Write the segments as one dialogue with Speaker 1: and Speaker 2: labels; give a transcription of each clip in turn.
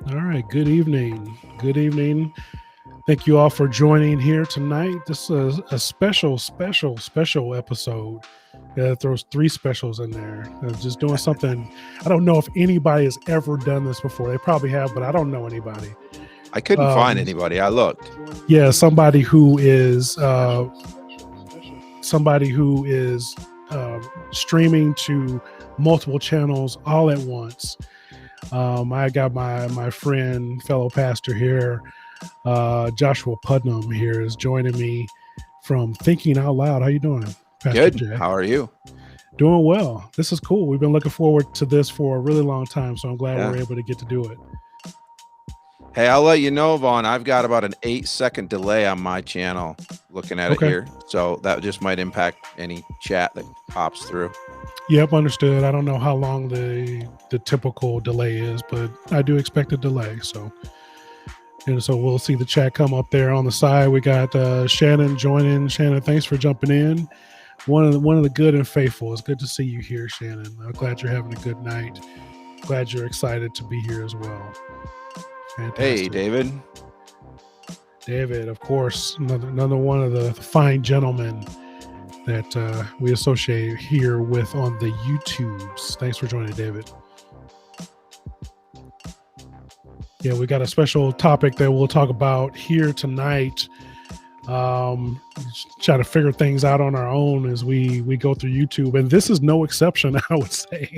Speaker 1: All right. Good evening. Good evening. Thank you all for joining here tonight. This is a special episode. Throws three specials in there. Just doing something. I don't know if anybody has ever done this before. They probably have, but I don't know anybody.
Speaker 2: I couldn't find anybody. I looked.
Speaker 1: Yeah, somebody who is streaming to multiple channels all at once. I got my friend, fellow pastor here, Joshua Putnam here is joining me from Thinking Out Loud. How you doing, Pastor
Speaker 2: Good.
Speaker 1: Jay?
Speaker 2: How are you?
Speaker 1: Doing well. This is cool. We've been looking forward to this for a really long time, so I'm glad
Speaker 2: Yeah.
Speaker 1: we're able to get to do it.
Speaker 2: Hey, I'll let you know, Vaughn. I've got about an 8-second delay on my channel looking at it here. So that just might impact any chat that pops through.
Speaker 1: Yep, understood. I don't know how long the typical delay is, but I do expect a delay. So we'll see the chat come up there on the side. We got Shannon joining. Shannon, thanks for jumping in. One of the good and faithful. It's good to see you here, Shannon. I'm glad you're having a good night. Glad you're excited to be here as well. Fantastic.
Speaker 2: Hey, David.
Speaker 1: David, of course, another one of the fine gentlemen that we associate here with on the YouTubes. Thanks for joining, David. Yeah, we got a special topic that we'll talk about here tonight. Try to figure things out on our own as we go through YouTube, and this is no exception. I would say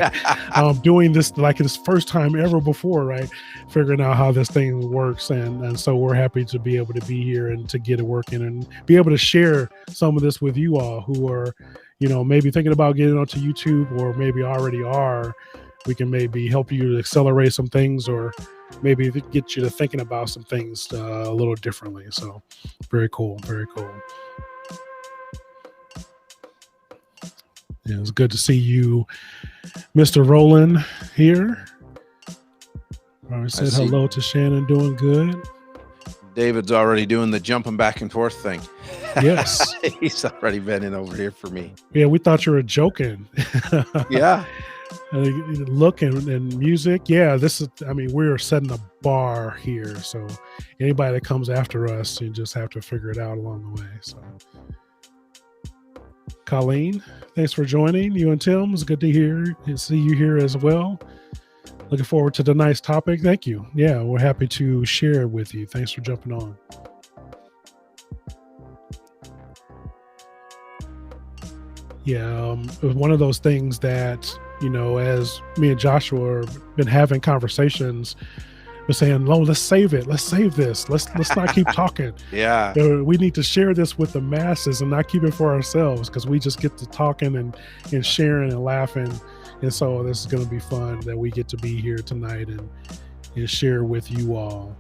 Speaker 1: doing this like it's first time ever before, right? Figuring out how this thing works, and so we're happy to be able to be here and to get it working and be able to share some of this with you all who are, maybe thinking about getting onto YouTube or maybe already are. We can maybe help you to accelerate some things or maybe get you to thinking about some things a little differently. So very cool. Very cool. Yeah, it's good to see you, Mr. Roland here. I said hello to Shannon, doing good.
Speaker 2: David's already doing the jumping back and forth thing.
Speaker 1: Yes.
Speaker 2: He's already been in over here for me.
Speaker 1: Yeah, we thought you were joking.
Speaker 2: Yeah.
Speaker 1: Look and music. Yeah, we're setting a bar here. So anybody that comes after us, you just have to figure it out along the way. So Colleen, thanks for joining. You and Tim, it's good to hear and see you here as well. Looking forward to tonight's topic. Thank you. Yeah, we're happy to share it with you. Thanks for jumping on. Yeah, it was one of those things that, as me and Joshua have been having conversations, we're saying, "Oh, let's save it. Let's save this. Let's not keep talking."
Speaker 2: Yeah.
Speaker 1: We need to share this with the masses and not keep it for ourselves because we just get to talking and sharing and laughing. And so this is going to be fun that we get to be here tonight and share with you all.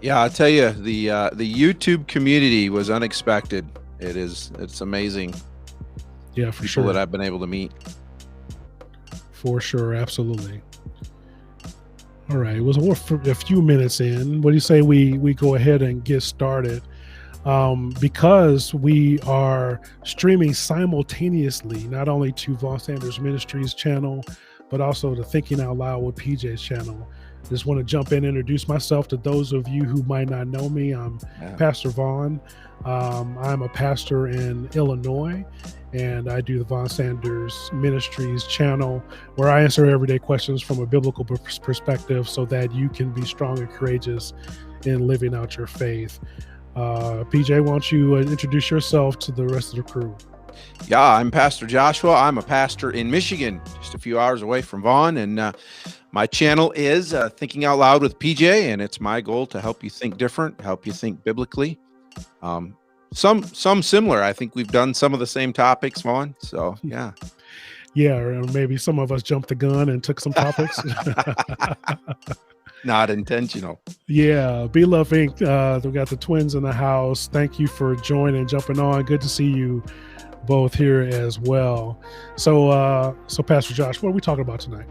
Speaker 2: Yeah, I'll tell you, the YouTube community was unexpected. It's amazing.
Speaker 1: Yeah, for
Speaker 2: People
Speaker 1: sure.
Speaker 2: that I've been able to meet.
Speaker 1: For sure, absolutely. All right, we're a few minutes in. What do you say we go ahead and get started? Because we are streaming simultaneously, not only to Vaughn Sanders Ministries channel, but also the Thinking Out Loud with PJ's channel. Just want to jump in and introduce myself to those of you who might not know me. I'm Pastor Vaughn. I'm a pastor in Illinois, and I do the Vaughn Sanders Ministries channel where I answer everyday questions from a biblical perspective so that you can be strong and courageous in living out your faith. PJ, why don't you introduce yourself to the rest of the crew?
Speaker 2: Yeah, I'm Pastor Joshua. I'm a pastor in Michigan, just a few hours away from Vaughn, and my channel is Thinking Out Loud with PJ, and it's my goal to help you think different, help you think biblically. Some similar. I think we've done some of the same topics, Vaughn. So yeah.
Speaker 1: Yeah, or maybe some of us jumped the gun and took some topics.
Speaker 2: Not intentional.
Speaker 1: Yeah, Be Love Inc. We got the twins in the house. Thank you for joining, jumping on. Good to see you both here as well. So Pastor Josh, what are we talking about tonight?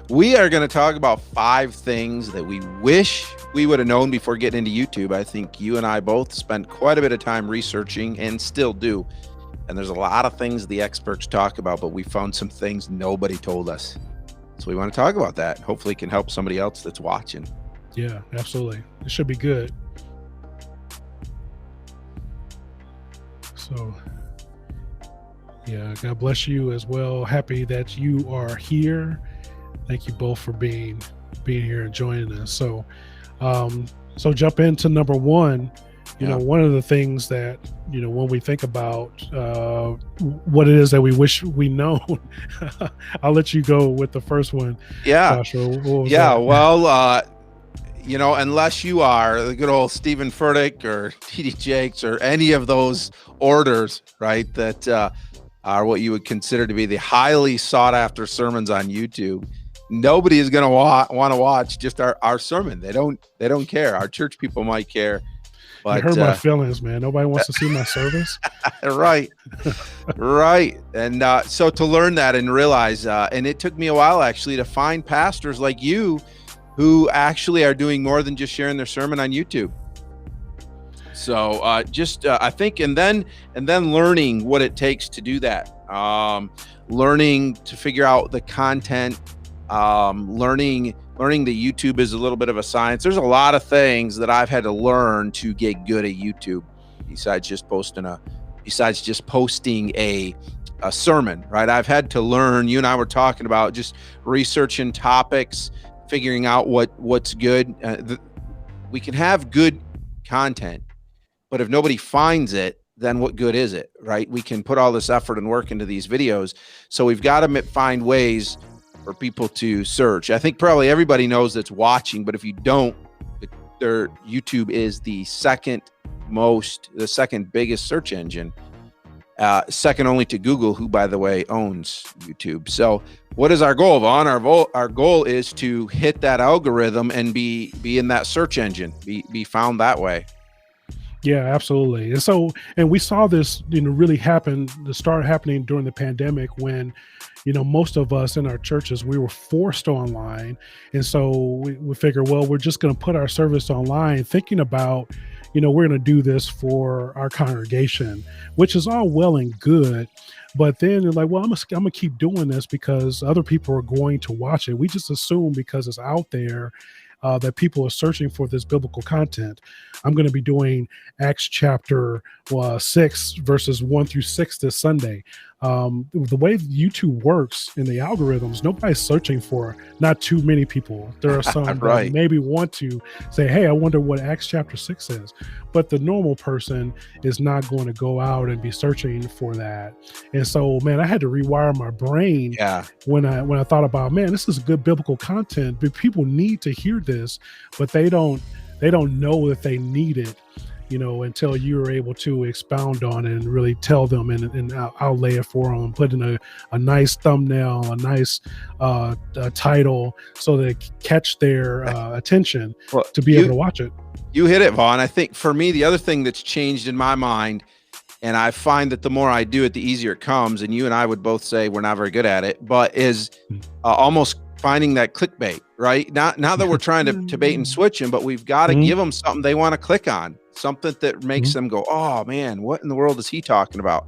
Speaker 2: We are going to talk about 5 things that we wish we would have known before getting into YouTube. I think you and I both spent quite a bit of time researching and still do. And there's a lot of things the experts talk about, but we found some things nobody told us. So we want to talk about that. Hopefully it can help somebody else that's watching.
Speaker 1: Yeah, absolutely. It should be good. So yeah, God bless you as well. Happy that you are here. Thank you both for being here and joining us. So so jump into number one. You know, one of the things that, you know, when we think about what it is that we wish we known, I'll let you go with the first one.
Speaker 2: Yeah.
Speaker 1: Joshua, what was
Speaker 2: Yeah.
Speaker 1: that?
Speaker 2: Well, you know, unless you are the good old Stephen Furtick or T.D. Jakes or any of those orders, right, that are what you would consider to be the highly sought after sermons on YouTube, nobody is going to want to watch just our sermon. They don't care. Our church people might care. But,
Speaker 1: you hurt my feelings, man. Nobody wants to see my service.
Speaker 2: Right. Right. And so to learn that and realize, and it took me a while actually to find pastors like you who actually are doing more than just sharing their sermon on YouTube. So I think, and then learning what it takes to do that, learning to figure out the content, learning that YouTube is a little bit of a science. There's a lot of things that I've had to learn to get good at YouTube, besides just posting a sermon, right? I've had to learn. You and I were talking about just researching topics, figuring out what's good. We can have good content, but if nobody finds it, then what good is it, right? We can put all this effort and work into these videos, so we've got to find ways for people to search. I think probably everybody knows that's watching, but if you don't, their YouTube is the second biggest search engine, second only to Google, who, by the way, owns YouTube. So what is our goal, Vaughn? Our goal is to hit that algorithm and be in that search engine, be found that way.
Speaker 1: Yeah, absolutely. And so, and we saw this, you know, really start happening during the pandemic when, you know, most of us in our churches, we were forced online. And so we figured, well, we're just going to put our service online, thinking about, you know, we're going to do this for our congregation, which is all well and good. But then they're like, well, I'm gonna keep doing this because other people are going to watch it. We just assume because it's out there that people are searching for this biblical content. I'm going to be doing Acts chapter 6, verses 1 through 6 this Sunday. The way YouTube works in the algorithms, nobody's searching for, not too many people. There are some
Speaker 2: right.
Speaker 1: that maybe want to say, hey, I wonder what Acts chapter 6 is. But the normal person is not going to go out and be searching for that. And so, man, I had to rewire my brain when I thought about, man, this is good biblical content, but people need to hear this, but they don't know that they need it, you know, until you're able to expound on it and really tell them and I'll lay it for them, put in a nice thumbnail, a nice title, so they catch their attention to be able to watch it.
Speaker 2: You hit it, Vaughn. I think for me, the other thing that's changed in my mind, and I find that the more I do it, the easier it comes, and you and I would both say we're not very good at it, but is almost finding that clickbait, right? Not that we're trying to bait and switch them, but we've got to give them something they want to click on, something that makes them go, oh man, what in the world is he talking about?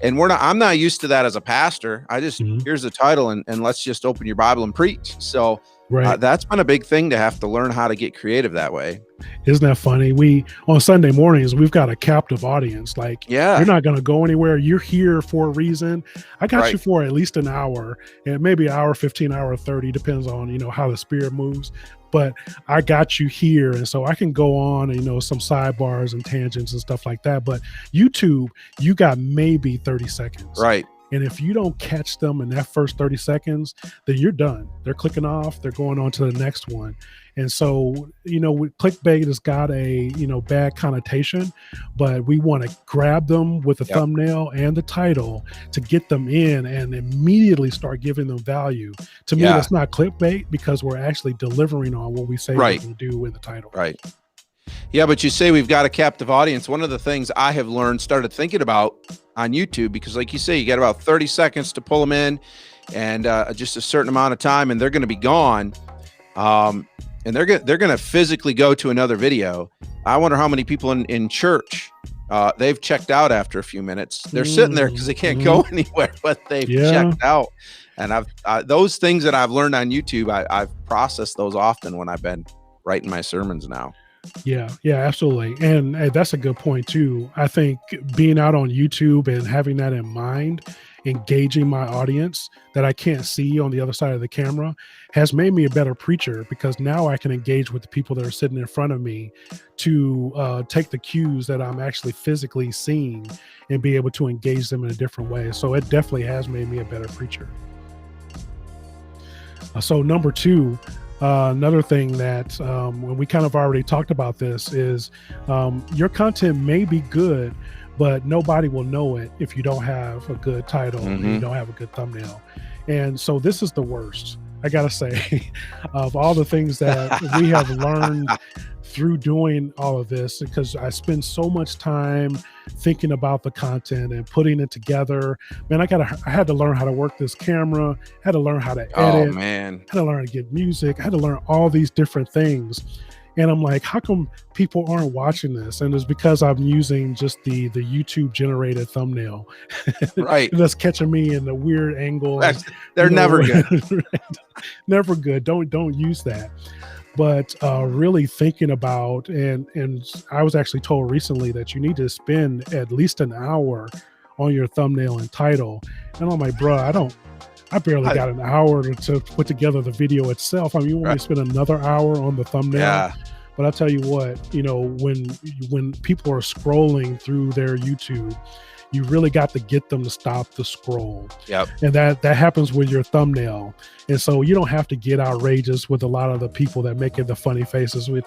Speaker 2: And I'm not used to that as a pastor. I just, here's the title and let's just open your Bible and preach. So that's been a big thing to have to learn how to get creative that way.
Speaker 1: Isn't that funny? On Sunday mornings, we've got a captive audience. Like, you're not going to go anywhere. You're here for a reason. I got you for at least an hour, and maybe an hour, 15, hour, 30, depends on, you know, how the spirit moves. But I got you here. And so I can go on, you know, some sidebars and tangents and stuff like that. But YouTube, you got maybe 30 seconds.
Speaker 2: Right.
Speaker 1: And if you don't catch them in that first 30 seconds, then you're done. They're clicking off. They're going on to the next one. And so, you know, clickbait has got a, you know, bad connotation, but we want to grab them with the thumbnail and the title to get them in and immediately start giving them value. To me, that's not clickbait, because we're actually delivering on what we say we're going to do in the title. Right.
Speaker 2: Yeah, but you say we've got a captive audience. One of the things I have started thinking about on YouTube, because like you say, you got about 30 seconds to pull them in, and just a certain amount of time, and they're going to be gone. And they're going to physically go to another video. I wonder how many people in church, they've checked out after a few minutes. They're sitting there because they can't go anywhere, but they've checked out. And those things that I've learned on YouTube, I've processed those often when I've been writing my sermons now.
Speaker 1: Yeah, absolutely. And that's a good point too. I think being out on YouTube and having that in mind, engaging my audience that I can't see on the other side of the camera, has made me a better preacher, because now I can engage with the people that are sitting in front of me to take the cues that I'm actually physically seeing and be able to engage them in a different way. So it definitely has made me a better preacher. So number two, another thing that when we kind of already talked about this is your content may be good, but nobody will know it if you don't have a good title and you don't have a good thumbnail. And so this is the worst, I gotta say, of all the things that we have learned through doing all of this, because I spend so much time thinking about the content and putting it together. Man, I had to learn how to work this camera, had to learn how to edit,
Speaker 2: oh man,
Speaker 1: had to learn how to get music, I had to learn all these different things. And I'm like, how come people aren't watching this? And it's because I'm using just the YouTube generated thumbnail.
Speaker 2: Right.
Speaker 1: That's catching me in the weird angle.
Speaker 2: They're never good.
Speaker 1: Never good. Don't use that. But really thinking about, and I was actually told recently that you need to spend at least an hour on your thumbnail and title. And I'm like, bro, I barely got an hour to put together the video itself. I mean, you want me to spend another hour on the thumbnail? Yeah. But I'll tell you what, when people are scrolling through their YouTube, you really got to get them to stop the scroll. Yep. And that happens with your thumbnail. And so you don't have to get outrageous with a lot of the people that make it the funny faces. With,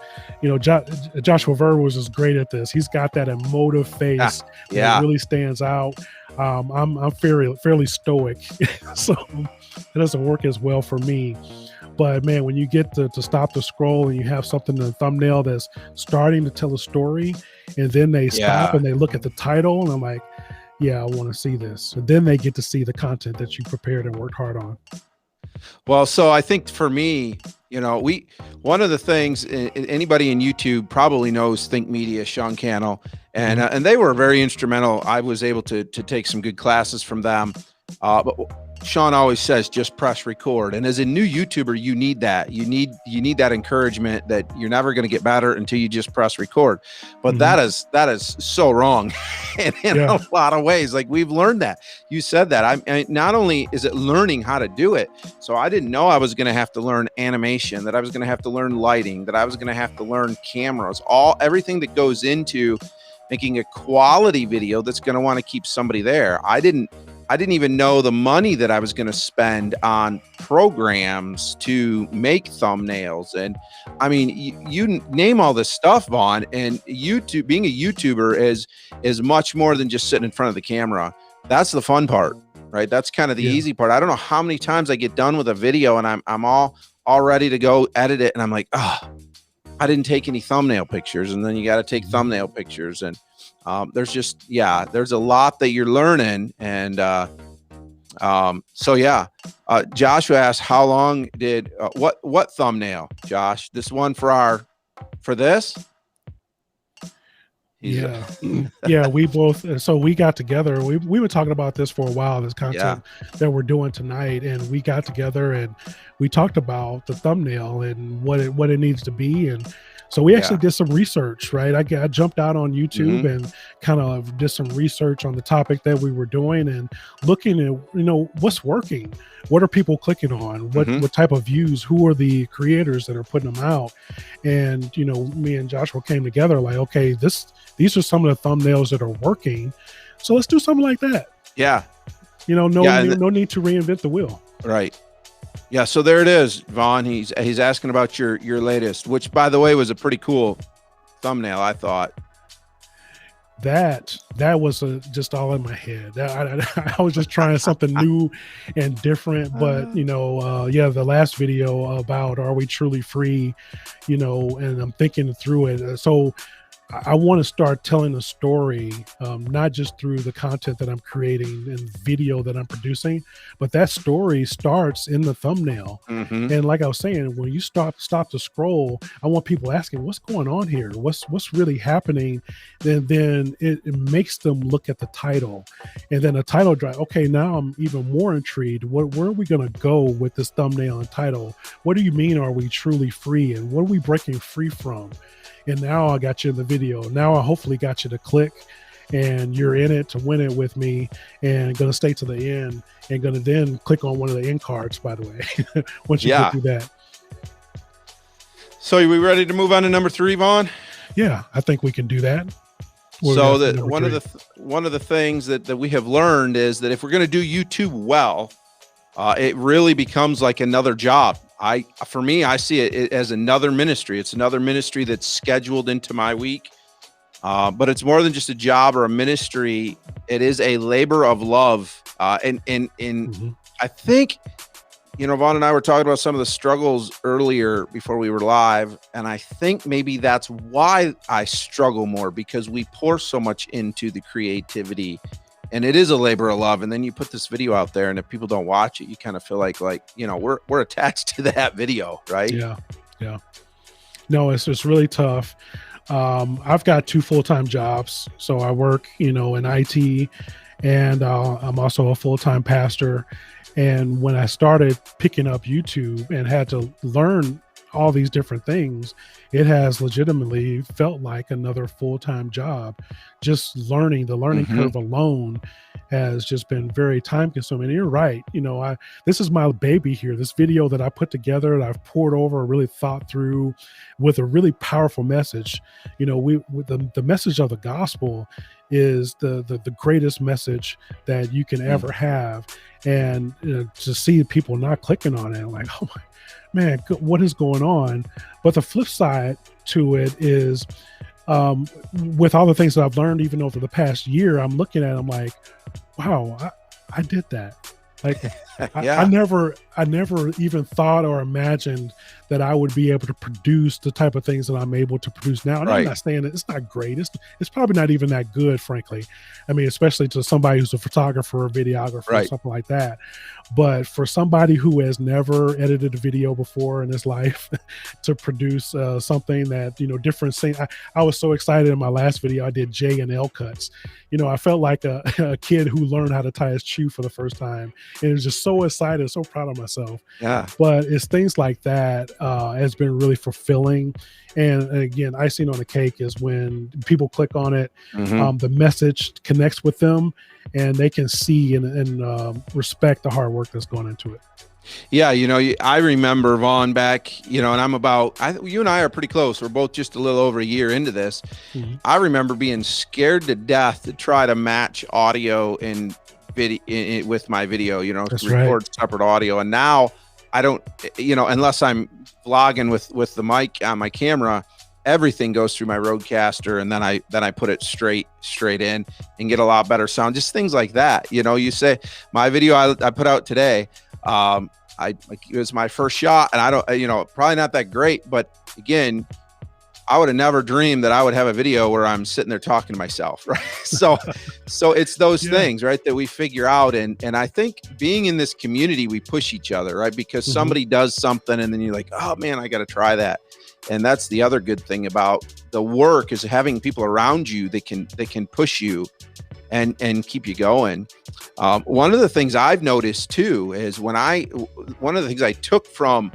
Speaker 1: Joshua Vaughn was just great at this. He's got that emotive face that really stands out. I'm fairly stoic, so it doesn't work as well for me. But man, when you get to stop the scroll and you have something in the thumbnail that's starting to tell a story, and then they stop and they look at the title, and I'm like, yeah, I want to see this. And then they get to see the content that you prepared and worked hard on.
Speaker 2: Well, so I think for me, one of the things anybody in YouTube probably knows Think Media, Sean Cannell, and they were very instrumental. I was able to take some good classes from them. But Sean always says, just press record. And as a new YouTuber, you need that. You need that encouragement that you're never going to get better until you just press record. But that is so wrong in a lot of ways. Like, we've learned that. You said that. I not only is it learning how to do it, so I didn't know I was going to have to learn animation, that I was going to have to learn lighting, that I was going to have to learn cameras, everything that goes into making a quality video that's going to want to keep somebody there. I didn't even know the money that I was going to spend on programs to make thumbnails. And I mean, you name all this stuff, Vaughn, and YouTube, being a YouTuber is much more than just sitting in front of the camera. That's the fun part, right? That's kind of the easy part. I don't know how many times I get done with a video and I'm all ready to go edit it. And I'm like, I didn't take any thumbnail pictures. And then you got to take thumbnail pictures. And there's a lot that you're learning. And Joshua asked, how long did what thumbnail, Josh? This one for this?
Speaker 1: We both, so we got together. We were talking about this for a while, this content that we're doing tonight, and we got together and we talked about the thumbnail and what it needs to be. And so we actually did some research, right? I jumped out on YouTube and kind of did some research on the topic that we were doing and looking at, what's working, what are people clicking on, what type of views, who are the creators that are putting them out. And, me and Joshua came together like, okay, these are some of the thumbnails that are working. So let's do something like that.
Speaker 2: Yeah.
Speaker 1: No need to reinvent the wheel.
Speaker 2: Right. Yeah, so there it is, Vaughn. He's asking about your latest, which, by the way, was a pretty cool thumbnail, I thought.
Speaker 1: That was just all in my head. I was just trying something new and different. But the last video about are we truly free, and I'm thinking through it. So I want to start telling a story, not just through the content that I'm creating and video that I'm producing, but that story starts in the thumbnail.
Speaker 2: Hmm.
Speaker 1: And like I was saying, when you stop to scroll, I want people asking, "What's going on here? What's really happening?" Then it makes them look at the title, and then the title drive. Okay, now I'm even more intrigued. Where are we going to go with this thumbnail and title? What do you mean? Are we truly free? And what are we breaking free from? And now I got you in the video. Now I hopefully got you to click, and you're in it to win it with me, and going to stay to the end, and going to then click on one of the end cards, by the way, once you get through that.
Speaker 2: So are we ready to move on to number 3, Vaughn?
Speaker 1: Yeah, I think we can do that.
Speaker 2: So that one of the things that we have learned is that if we're going to do YouTube well, it really becomes like another job. For me, I see it as another ministry. It's another ministry that's scheduled into my week. But it's more than just a job or a ministry. It is a labor of love. And I think, Vaughn and I were talking about some of the struggles earlier before we were live. And I think maybe that's why I struggle more, because we pour so much into the creativity, and it is a labor of love. And then you put this video out there, and if people don't watch it, you kind of feel like, we're attached to that video, right?
Speaker 1: Yeah. No, it's just really tough. I've got 2 full-time jobs. So I work, in IT, and I'm also a full-time pastor. And when I started picking up YouTube and had to learn all these different things, it has legitimately felt like another full-time job. Just learning, the learning curve alone has just been very time consuming. And you're right. This is my baby here. This video that I put together, that I've poured over, really thought through, with a really powerful message. The message of the gospel is the greatest message that you can ever have. And to see people not clicking on it, like, oh my man, what is going on? But the flip side to it is, with all the things that I've learned, even over the past year, I'm looking at it, I'm like, wow, I did that. Like, I never even thought or imagined that I would be able to produce the type of things that I'm able to produce now. And I'm not saying that it's not great. It's probably not even that good, frankly. I mean, especially to somebody who's a photographer or videographer or something like that. But for somebody who has never edited a video before in his life, to produce something that, different things. I was so excited in my last video. I did J and L cuts. I felt like a kid who learned how to tie his shoe for the first time. And it was just so excited, so proud of myself.
Speaker 2: Yeah.
Speaker 1: But it's things like that has been really fulfilling. And again, icing on the cake is when people click on it, the message connects with them, and they can see and respect the hard work that's gone into it.
Speaker 2: Yeah, I remember, Vaughn, back, and you and I are pretty close. We're both just a little over a year into this. I remember being scared to death to try to match audio and video with my video, record separate audio. And now I don't, unless I'm vlogging with the mic on my camera, everything goes through my Rodecaster, and then I put it straight in and get a lot better sound. Just things like that. You say my video I put out today, it was my first shot, and I don't, probably not that great, but again, I would have never dreamed that I would have a video where I'm sitting there talking to myself, right? So it's those things, right, that we figure out. And I think being in this community, we push each other, right? Because somebody does something, and then you're like, oh man, I got to try that. And that's the other good thing about the work, is having people around you that can push you and keep you going. One of the things I've noticed too is one of the things I took from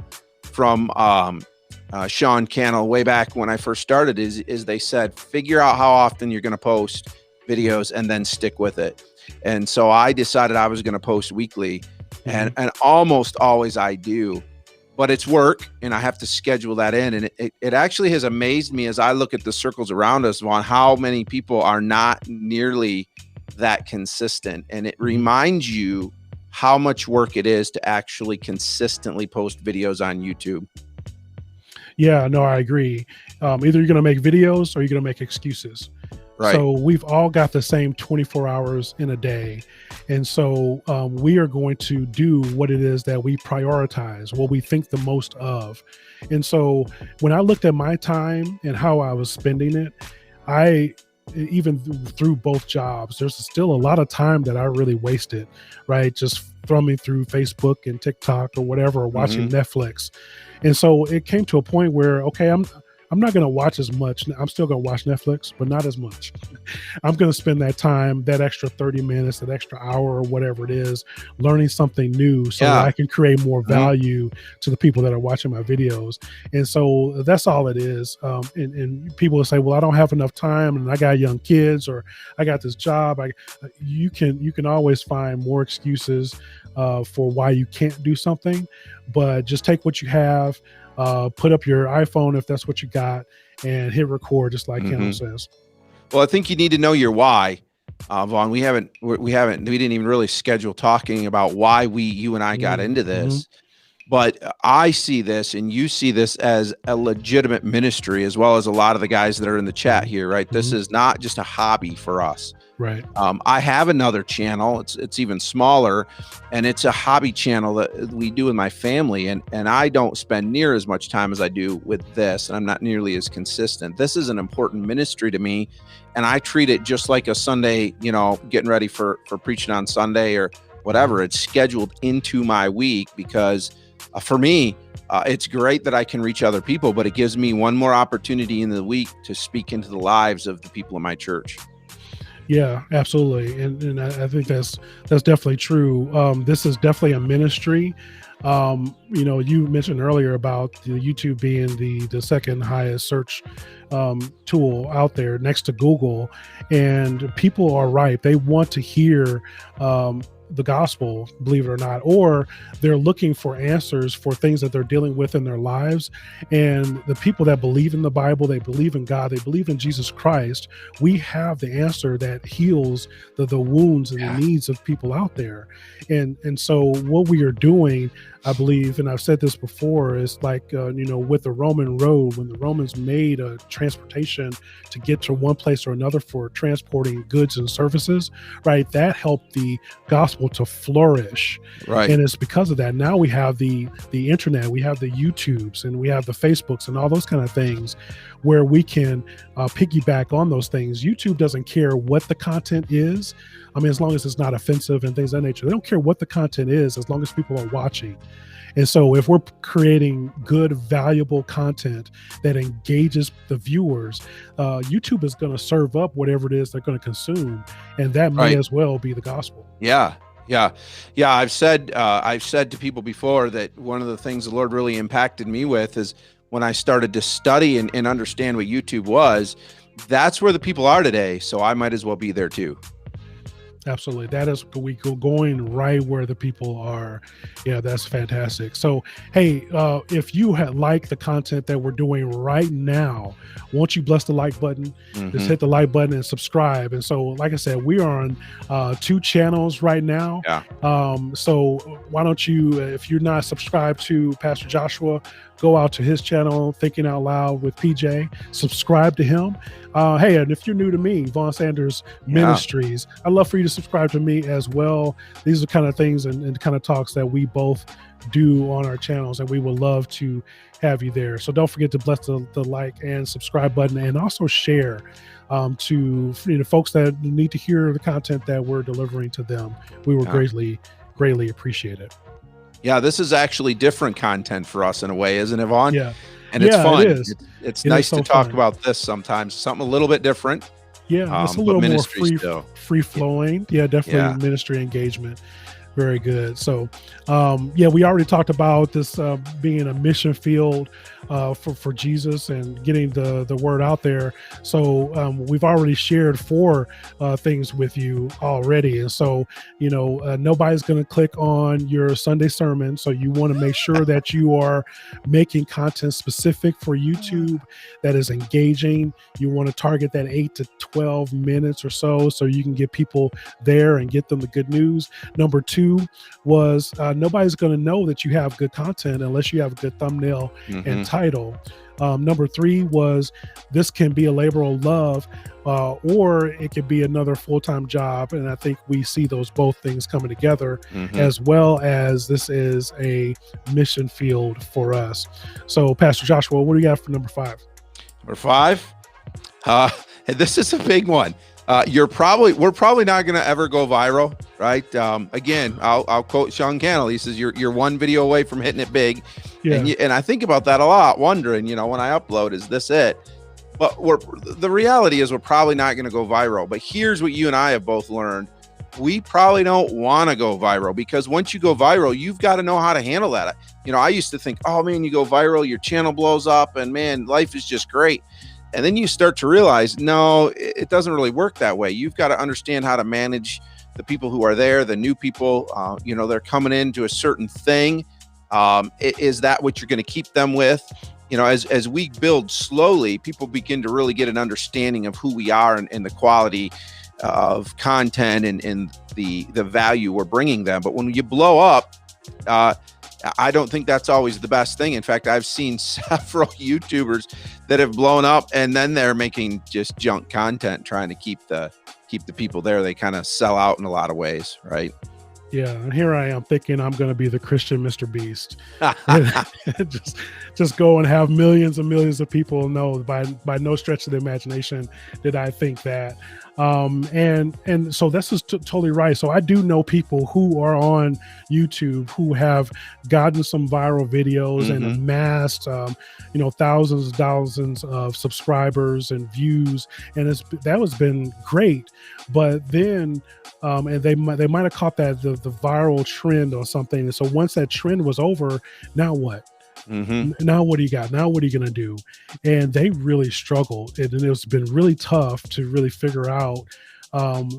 Speaker 2: Sean Cannell way back when I first started is they said, figure out how often you're going to post videos and then stick with it. And so I decided I was going to post weekly, and almost always I do, but it's work and I have to schedule that in. And it actually has amazed me as I look at the circles around us on how many people are not nearly that consistent. And it reminds you how much work it is to actually consistently post videos on YouTube.
Speaker 1: Yeah, no, I agree. Either you're going to make videos or you're going to make excuses. Right. So we've all got the same 24 hours in a day. And so we are going to do what it is that we prioritize, what we think the most of. And so when I looked at my time and how I was spending it, even through both jobs, there's still a lot of time that I really wasted, right? Just thumbing through Facebook and TikTok or whatever, or watching Netflix. And so it came to a point where, okay, I'm not going to watch as much. I'm still going to watch Netflix, but not as much. I'm going to spend that time, that extra 30 minutes, that extra hour or whatever it is, learning something new so that I can create more value to the people that are watching my videos. And so that's all it is. And people will say, well, I don't have enough time and I got young kids or I got this job. You can always find more excuses for why you can't do something, but just take what you have, put up your iPhone if that's what you got, and hit record, just like Kendall says.
Speaker 2: Well, I think you need to know your why, Vaughn. We didn't even really schedule talking about why you and I got into this, but I see this and you see this as a legitimate ministry, as well as a lot of the guys that are in the chat here, right? This is not just a hobby for us.
Speaker 1: Right.
Speaker 2: I have another channel. It's even smaller, and it's a hobby channel that we do with my family. And I don't spend near as much time as I do with this, and I'm not nearly as consistent. This is an important ministry to me, and I treat it just like a Sunday, getting ready for preaching on Sunday or whatever. It's scheduled into my week because for me, it's great that I can reach other people, but it gives me one more opportunity in the week to speak into the lives of the people in my church.
Speaker 1: Yeah, absolutely. And I think that's definitely true. This is definitely a ministry. You mentioned earlier about the YouTube being the second highest search tool out there next to Google, and people are right. They want to hear the gospel, believe it or not, or they're looking for answers for things that they're dealing with in their lives. And the people that believe in the Bible, they believe in God, they believe in Jesus Christ, we have the answer that heals the wounds and the needs of people out there. And so what we are doing, I believe, and I've said this before, is like, with the Roman road, when the Romans made a transportation to get to one place or another for transporting goods and services, right? That helped the gospel to flourish.
Speaker 2: Right.
Speaker 1: And it's because of that. Now we have the internet, we have the YouTubes, and we have the Facebooks and all those kind of things where we can piggyback on those things. YouTube doesn't care what the content is. I mean, as long as it's not offensive and things of that nature, they don't care what the content is as long as people are watching. And so if we're creating good, valuable content that engages the viewers, YouTube is going to serve up whatever it is they're going to consume. And that may as well be the gospel.
Speaker 2: Yeah. I've said to people before that one of the things the Lord really impacted me with is when I started to study and understand what YouTube was, that's where the people are today. So I might as well be there too.
Speaker 1: Absolutely. That is, we go going right where the people are. Yeah, that's fantastic. So, hey, if you like the content that we're doing right now, won't you bless the like button? Just hit the like button and subscribe. And so, like I said, we are on 2 channels right now. So why don't you, if you're not subscribed to Pastor Joshua, go out to his channel, Thinking Out Loud with PJ, subscribe to him. Hey, and if you're new to me, Vaughn Sanders Ministries, I'd love for you to subscribe to me as well. These are kind of things and kind of talks that we both do on our channels, and we would love to have you there. So don't forget to bless the like and subscribe button, and also share to folks that need to hear the content that we're delivering to them. We will greatly appreciate it.
Speaker 2: Yeah, this is actually different content for us in a way, isn't it, Vaughn?
Speaker 1: Yeah.
Speaker 2: And it's fun.
Speaker 1: It is.
Speaker 2: It's nice to talk about this sometimes. Something a little bit different.
Speaker 1: Yeah, it's a little more free flowing. Yeah, definitely ministry engagement. Very good. So, we already talked about this being a mission field for Jesus and getting the word out there. So we've already shared 4 things with you already. And so, nobody's going to click on your Sunday sermon. So you want to make sure that you are making content specific for YouTube that is engaging. You want to target that 8 to 12 minutes or so you can get people there and get them the good news. Number 2 was nobody's going to know that you have good content unless you have a good thumbnail and title. Number 3 was this can be a labor of love, or it could be another full-time job. And I think we see both things coming together, as well as this is a mission field for us. So Pastor Joshua, what do you got for number 5?
Speaker 2: Number 5? And this is a big one. We're probably not going to ever go viral, right? Again, I'll quote Sean Cannell. He says, you're one video away from hitting it big.
Speaker 1: Yeah.
Speaker 2: And I think about that a lot, wondering, when I upload, is this it? But the reality is we're probably not going to go viral. But here's what you and I have both learned. We probably don't want to go viral, because once you go viral, you've got to know how to handle that. I used to think, oh man, you go viral, your channel blows up, and man, life is just great. And then you start to realize, no, it doesn't really work that way. You've got to understand how to manage the people who are there, the new people, they're coming into a certain thing. Is that what you're going to keep them with? As we build slowly, people begin to really get an understanding of who we are and the quality of content and the value we're bringing them. But when you blow up, I don't think that's always the best thing. In fact, I've seen several YouTubers that have blown up and then they're making just junk content, trying to keep the people there. They kind of sell out in a lot of ways, right?
Speaker 1: Yeah, and here I am thinking I'm going to be the Christian Mr. Beast. just go and have millions and millions of people. No, by no stretch of the imagination did I think that. And so this is totally right. So I do know people who are on YouTube who have gotten some viral videos and amassed, thousands of subscribers and views, and that has been great. But then, and they might have caught that the viral trend or something. And so once that trend was over, now what? Now what do you got? Now what are you going to do? And they really struggled, and it's been really tough to really figure out, am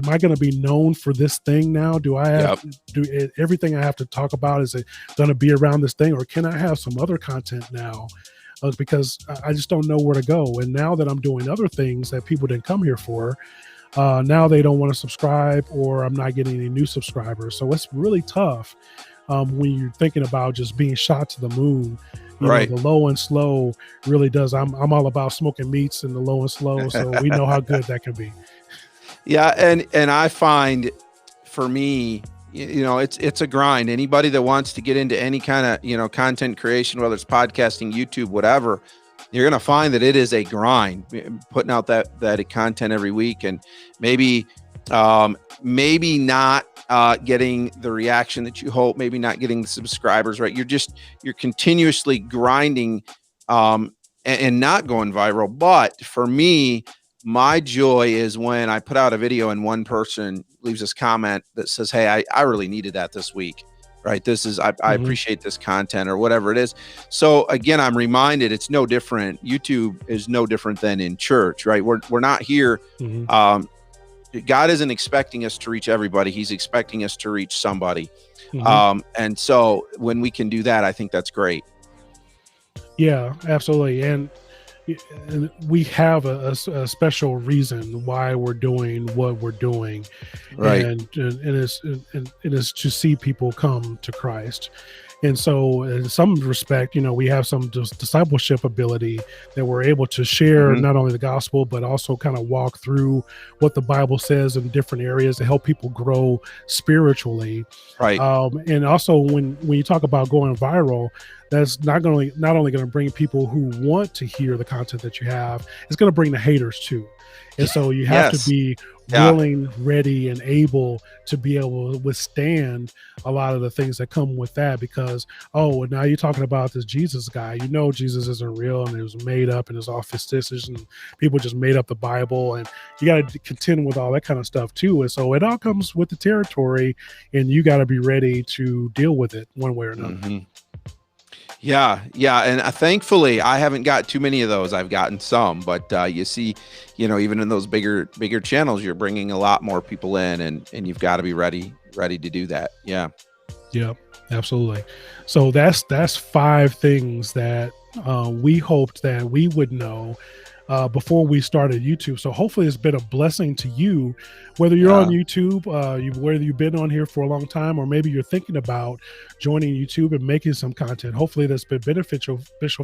Speaker 1: I going to be known for this thing now? Do I have to do everything I have to talk about? Is it going to be around this thing, or can I have some other content now? Because I just don't know where to go. And now that I'm doing other things that people didn't come here for, now they don't want to subscribe, or I'm not getting any new subscribers. So it's really tough. When you're thinking about just being shot to the moon,
Speaker 2: right?
Speaker 1: The low and slow really does. I'm all about smoking meats and the low and slow, so we know how good that can be.
Speaker 2: Yeah, and I find, for me, it's a grind. Anybody that wants to get into any kind of content creation, whether it's podcasting, YouTube, whatever, you're gonna find that it is a grind. Putting out that content every week, and maybe not getting the reaction that you hope, maybe not getting the subscribers, right? You're continuously grinding and not going viral. But for me, my joy is when I put out a video and one person leaves this comment that says, hey, I really needed that this week, right? I appreciate this content, or whatever it is. So again, I'm reminded it's no different. YouTube is no different than in church, right? We're not here. God isn't expecting us to reach everybody. He's expecting us to reach somebody. And so when we can do that, I think that's great.
Speaker 1: Yeah, absolutely. And we have a special reason why we're doing what we're doing.
Speaker 2: Right.
Speaker 1: And it is to see people come to Christ. And so in some respect, we have some discipleship ability that we're able to share not only the gospel, but also kind of walk through what the Bible says in different areas to help people grow spiritually.
Speaker 2: Right.
Speaker 1: And also when you talk about going viral, that's not only going to bring people who want to hear the content that you have, it's going to bring the haters too. And so you have to be willing, ready, and able to be able to withstand a lot of the things that come with that, because, now you're talking about this Jesus guy. Jesus isn't real, and it was made up, and it's all fictitious, and people just made up the Bible, and you got to contend with all that kind of stuff too. And so it all comes with the territory, and you got to be ready to deal with it one way or another.
Speaker 2: Yeah. And thankfully, I haven't got too many of those. I've gotten some, but you see, even in those bigger channels, you're bringing a lot more people in, and you've got to be ready to do that. Yeah.
Speaker 1: Yeah, absolutely. So that's 5 things that we hoped that we would know before we started YouTube. So hopefully it's been a blessing to you, whether you're on YouTube, whether you've been on here for a long time, or maybe you're thinking about joining YouTube and making some content. Hopefully that's been beneficial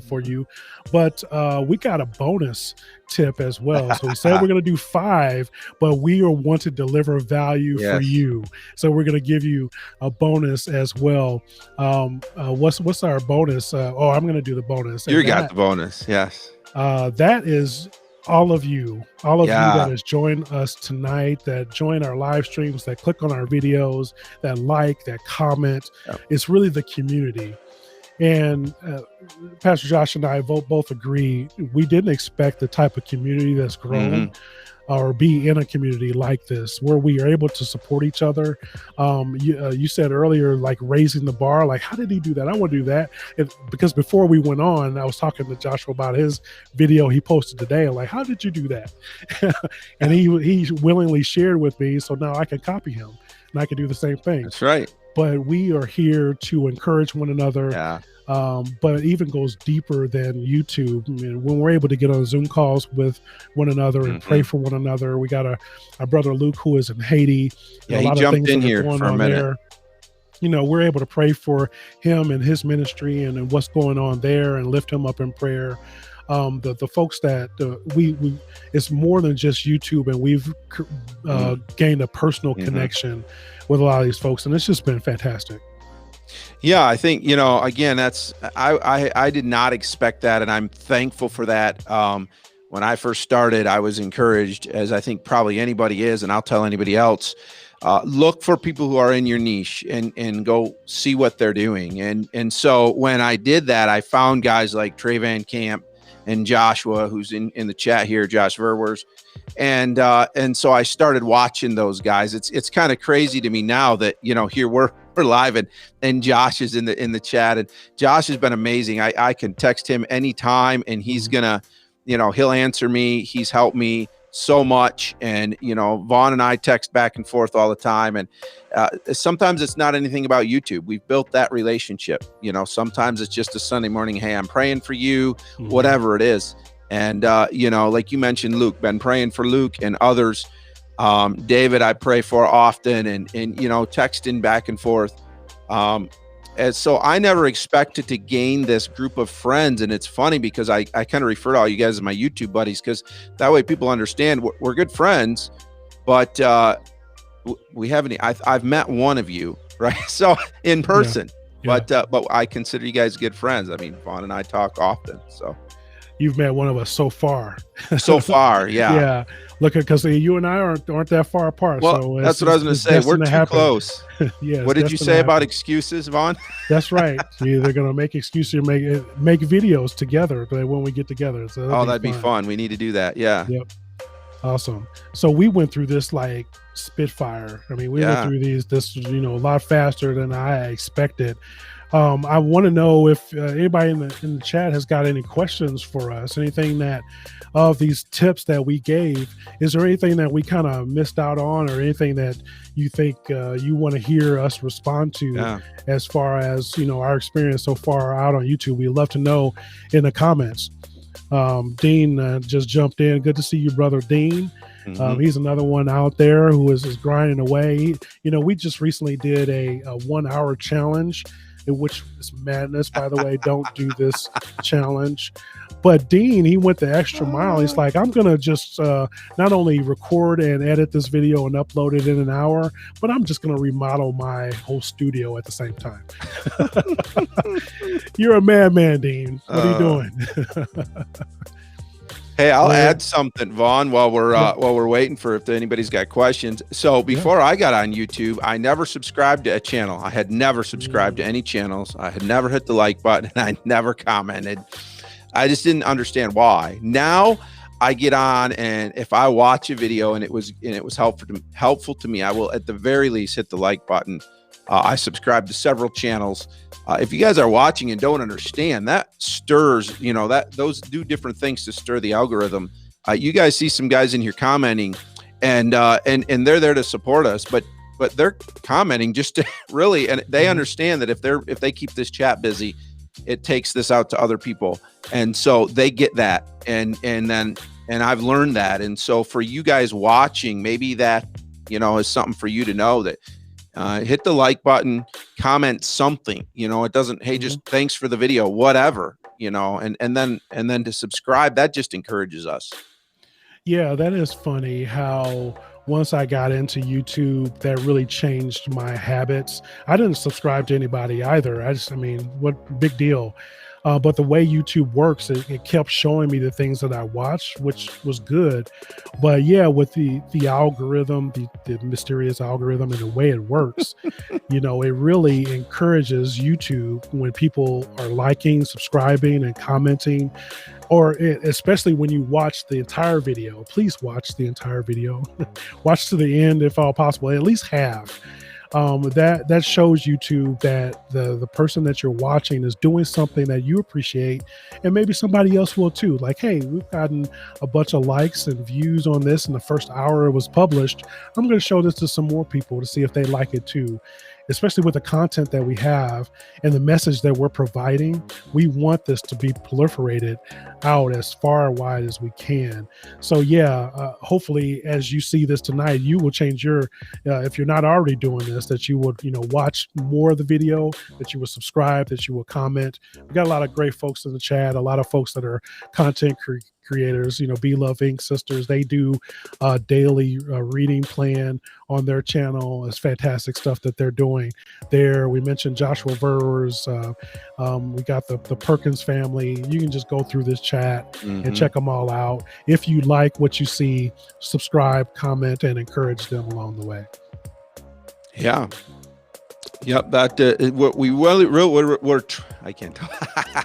Speaker 1: for you. But we got a bonus tip as well. So we said we're going to do 5, but we want to deliver value for you. So we're going to give you a bonus as well. What's our bonus? I'm going to do the bonus.
Speaker 2: You got the bonus. Yes.
Speaker 1: That is all of you that
Speaker 2: Yeah.
Speaker 1: has joined us tonight, that join our live streams, that click on our videos, that like, that comment.
Speaker 2: Yep.
Speaker 1: It's really the community. And Pastor Josh and I both agree, we didn't expect the type of community that's grown or be in a community like this, where we are able to support each other. You said earlier, like raising the bar, like how did he do that? I want to do that. Because before we went on, I was talking to Joshua about his video he posted today. I'm like, how did you do that? And he willingly shared with me, so now I can copy him and I can do the same thing.
Speaker 2: That's right.
Speaker 1: But we are here to encourage one another.
Speaker 2: Yeah.
Speaker 1: But it even goes deeper than YouTube. I mean, when we're able to get on Zoom calls with one another and pray for one another, we got our brother Luke, who is in Haiti.
Speaker 2: Yeah, he jumped in here for a minute.
Speaker 1: There. You know, we're able to pray for him and his ministry and what's going on there and lift him up in prayer. The folks that we it's more than just YouTube, and we've gained a personal connection with a lot of these folks, and it's just been fantastic.
Speaker 2: Yeah, I think, you know, again, that's I did not expect that, and I'm thankful for that. When I first started, I was encouraged, as I think probably anybody is, and I'll tell anybody else, look for people who are in your niche and go see what they're doing. And so when I did that, I found guys like Trey Van Camp and Joshua, who's in the chat here, Josh Verwers. And so I started watching those guys. It's kind of crazy to me now that, you know, here we're live and Josh is in the chat, and Josh has been amazing. I can text him anytime and he's gonna, you know, he'll answer me. He's helped me so much. And, you know, Vaughn and I text back and forth all the time. And sometimes it's not anything about YouTube. We've built that relationship. You know, sometimes it's just a Sunday morning, hey, I'm praying for you, whatever it is. And, you know, like you mentioned, Luke, been praying for Luke and others. David, I pray for often, and, you know, texting back and forth. And so I never expected to gain this group of friends. And it's funny because I kind of refer to all you guys as my YouTube buddies, because that way people understand we're good friends, but we haven't, I've met one of you, right? So in person, but I consider you guys good friends. I mean, Vaughn and I talk often, so.
Speaker 1: You've met one of us so far.
Speaker 2: So far, yeah.
Speaker 1: Yeah. Look, because you and I aren't that far apart.
Speaker 2: Well,
Speaker 1: so
Speaker 2: that's what I was going to say. We're too close.
Speaker 1: Yeah.
Speaker 2: What did you say about excuses, Vaughn?
Speaker 1: That's right. You're either going to make excuses or make videos together when we get together. So
Speaker 2: that'd be fun. We need to do that. Yeah.
Speaker 1: Yep. Awesome. So we went through this like spitfire. I mean, we went through this, you know, a lot faster than I expected. I want to know if anybody in the chat has got any questions for us, anything that of these tips that we gave. Is there anything that we kind of missed out on, or anything that you think you want to hear us respond to as far as, you know, our experience so far out on YouTube? We'd love to know in the comments. Dean just jumped in. Good to see you, brother Dean. He's another one out there who is grinding away. You know, we just recently did a 1 hour challenge, which is madness, by the way. Don't do this challenge. But Dean, he went the extra mile. He's like, I'm going to just not only record and edit this video and upload it in an hour, but I'm just going to remodel my whole studio at the same time. You're a madman, Dean. What are you doing?
Speaker 2: Hey, I'll add something, Vaughn, while we're waiting for if anybody's got questions. So before I got on YouTube, I never subscribed to a channel. I had never subscribed to any channels. I had never hit the like button, and I never commented. I just didn't understand why. Now I get on, and if I watch a video and it was helpful to me, I will at the very least hit the like button. I subscribe to several channels. If you guys are watching and don't understand, that stirs, you know, those do different things to stir the algorithm. You guys see some guys in here commenting, and they're there to support us, but they're commenting just to really, and they understand that if they keep this chat busy, it takes this out to other people, and so they get that, and I've learned that, and so for you guys watching, maybe that, you know, is something for you to know that. Hit the like button, comment something, you know, it doesn't, hey, just thanks for the video, whatever, you know, and then to subscribe, that just encourages us.
Speaker 1: Yeah, that is funny how once I got into YouTube, that really changed my habits. I didn't subscribe to anybody either. I mean, what big deal? But the way YouTube works, it kept showing me the things that I watched, which was good. But yeah, with the algorithm, the mysterious algorithm and the way it works, it really encourages YouTube when people are liking, subscribing, and commenting, especially when you watch the entire video. Please watch the entire video. Watch to the end if all possible, at least half. That shows YouTube that the person that you're watching is doing something that you appreciate, and maybe somebody else will too. Like, hey, we've gotten a bunch of likes and views on this in the first hour it was published. I'm going to show this to some more people to see if they like it too. Especially with the content that we have and the message that we're providing, we want this to be proliferated out as far and wide as we can. So yeah, hopefully as you see this tonight, you will change your, if you're not already doing this, that you would, watch more of the video, that you will subscribe, that you will comment. We got a lot of great folks in the chat, a lot of folks that are content creators, Be Love Inc. sisters. They do a daily reading plan on their channel. It's fantastic stuff that they're doing there. We mentioned Joshua Verwer's. We got the Perkins family. You can just go through this chat and check them all out. If you like what you see, subscribe, comment, and encourage them along the way.
Speaker 2: Yeah. Yep. That what we I can't tell.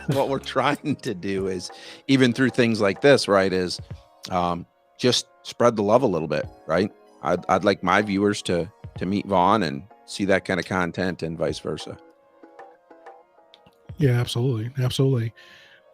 Speaker 2: What we're trying to do is, even through things like this, right, is just spread the love a little bit, right? I'd like my viewers to meet Vaughn and see that kind of content, and vice versa.
Speaker 1: Yeah, absolutely. We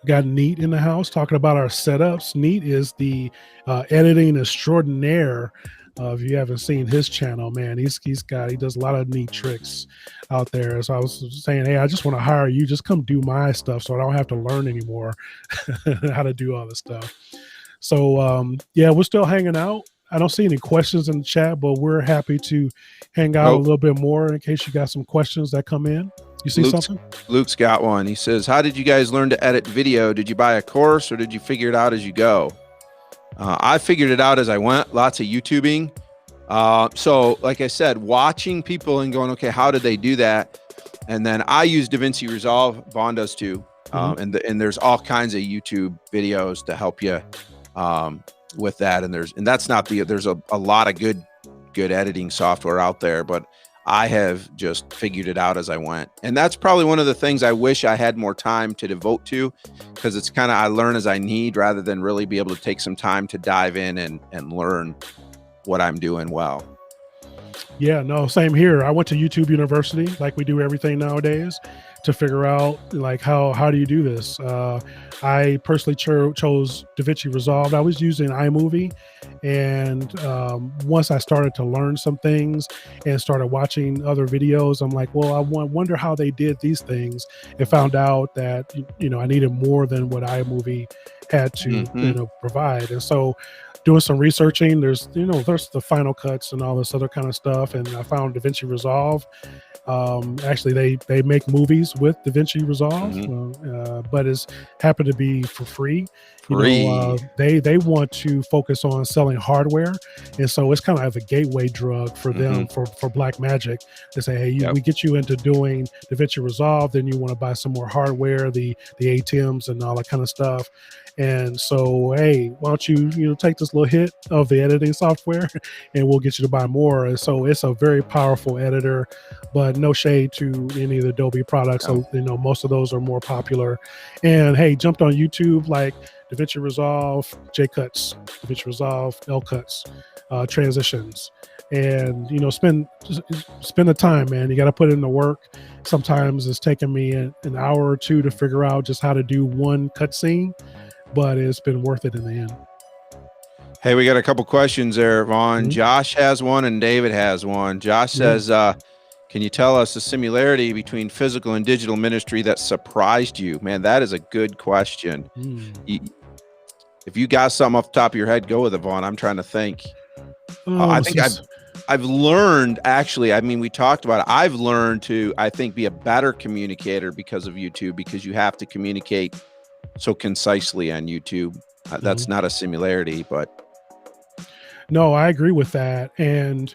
Speaker 1: got Neat in the house talking about our setups. Neat is the editing extraordinaire. If you haven't seen his channel, man, he does a lot of neat tricks out there. So I was saying, hey, I just want to hire you. Just come do my stuff so I don't have to learn anymore how to do all this stuff. So yeah, we're still hanging out. I don't see any questions in the chat, but we're happy to hang out a little bit more in case you got some questions that come in. You see something?
Speaker 2: Luke's got one. He says, how did you guys learn to edit video? Did you buy a course or did you figure it out as you go? I figured it out as I went, lots of YouTubing. So like I said, watching people and going, okay, how did they do that? And then I use Davinci Resolve. Vaughn does too. And there's all kinds of YouTube videos to help you with that. And that's not there's a lot of good editing software out there, but I have just figured it out as I went. And that's probably one of the things I wish I had more time to devote to, because it's kind of, I learn as I need rather than really be able to take some time to dive in and learn what I'm doing well.
Speaker 1: Yeah, no, same here. I went to YouTube University like we do everything nowadays to figure out like how do you do this. I personally chose Davinci Resolve. I was using iMovie, and once I started to learn some things and started watching other videos, I'm like, well, I wonder how they did these things, and found out that I needed more than what iMovie had to provide. And so doing some researching, there's the Final Cuts and all this other kind of stuff, and I found Davinci Resolve. Actually, they make movies with Davinci Resolve, but it's happened to be for free. They want to focus on selling hardware, and so it's kind of like a gateway drug for them for Black Magic. They say, hey, we get you into doing Davinci Resolve, then you want to buy some more hardware, the ATEMs and all that kind of stuff. And so, hey, why don't you take this little hit of the editing software and we'll get you to buy more. And so it's a very powerful editor, but no shade to any of the Adobe products. So, most of those are more popular. And hey, jumped on YouTube like Davinci Resolve, J-Cuts, Davinci Resolve, L-Cuts, transitions. And spend the time, man. You got to put in the work. Sometimes it's taken me an hour or two to figure out just how to do one cutscene, but it's been worth it in the end.
Speaker 2: Hey, we got a couple questions there, Vaughn. Josh has one and David has one. Josh says, can you tell us the similarity between physical and digital ministry that surprised you? Man, that is a good question. If you got something off the top of your head, go with it, Vaughn. I'm trying to think. I think I've learned, actually, I mean, we talked about it. I've learned to, I think, be a better communicator because of YouTube, because you have to communicate so concisely on YouTube. That's not a similarity, but.
Speaker 1: No, I agree with that. And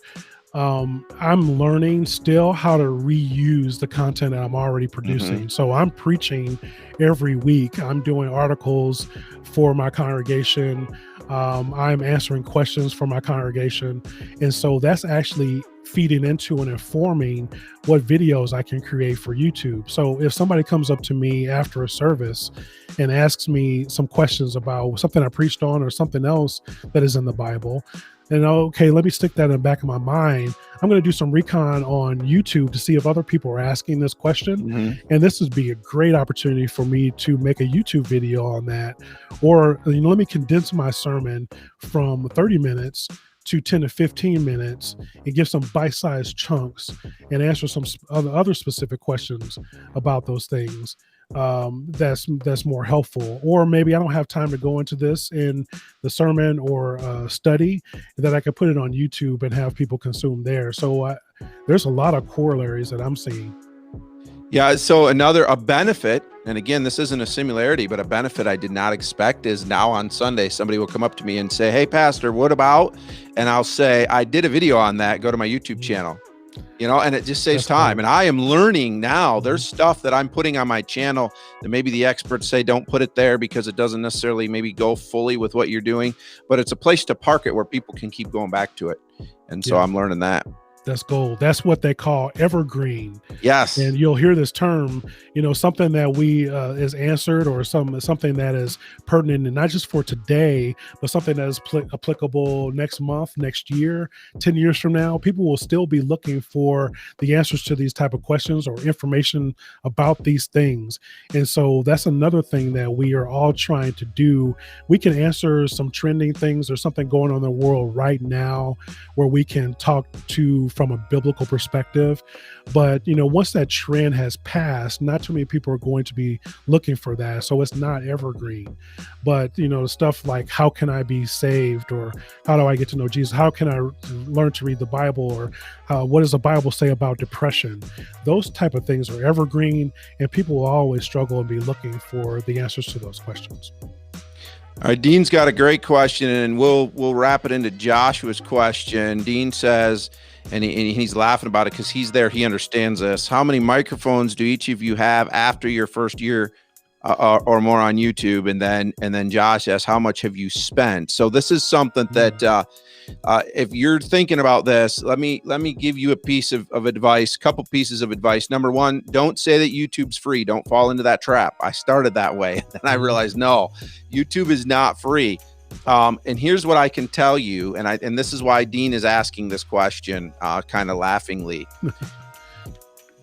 Speaker 1: I'm learning still how to reuse the content that I'm already producing. So I'm preaching every week. I'm doing articles for my congregation. I'm answering questions for my congregation. And so that's actually feeding into and informing what videos I can create for YouTube. So if somebody comes up to me after a service and asks me some questions about something I preached on or something else that is in the Bible, and okay, let me stick that in the back of my mind. I'm going to do some recon on YouTube to see if other people are asking this question. And this would be a great opportunity for me to make a YouTube video on that. Or, let me condense my sermon from 30 minutes to 10 to 15 minutes and give some bite-sized chunks and answer some other specific questions about those things. That's more helpful. Or maybe I don't have time to go into this in the sermon or study, that I could put it on YouTube and have people consume there. So there's a lot of corollaries that I'm seeing.
Speaker 2: Yeah. So a benefit, and again, this isn't a similarity, but a benefit I did not expect is now on Sunday, somebody will come up to me and say, "Hey, Pastor, what about?" And I'll say, "I did a video on that. Go to my YouTube channel." And it just saves time. Cool. And I am learning now. There's stuff that I'm putting on my channel that maybe the experts say don't put it there because it doesn't necessarily maybe go fully with what you're doing, but it's a place to park it where people can keep going back to it. And so I'm learning that.
Speaker 1: That's gold. That's what they call evergreen.
Speaker 2: Yes.
Speaker 1: And you'll hear this term, something that is answered, or something that is pertinent, and not just for today, but something that is applicable next month, next year, 10 years from now. People will still be looking for the answers to these type of questions or information about these things. And so that's another thing that we are all trying to do. We can answer some trending things or something going on in the world right now where we can talk to from a biblical perspective. But, once that trend has passed, not too many people are going to be looking for that. So it's not evergreen. But, stuff like, how can I be saved? Or how do I get to know Jesus? How can I learn to read the Bible? Or what does the Bible say about depression? Those type of things are evergreen, and people will always struggle and be looking for the answers to those questions.
Speaker 2: All right, Dean's got a great question, and we'll wrap it into Joshua's question. Dean says, and he's laughing about it because he's there, he understands this. How many microphones do each of you have after your first year or more on YouTube? And then Josh asks, how much have you spent? So this is something that if you're thinking about this, let me give you a piece of advice, couple pieces of advice. Number one, don't say that YouTube's free. Don't fall into that trap. I started that way. Then I realized, no, YouTube is not free. And here's what I can tell you. And this is why Dean is asking this question, kind of laughingly.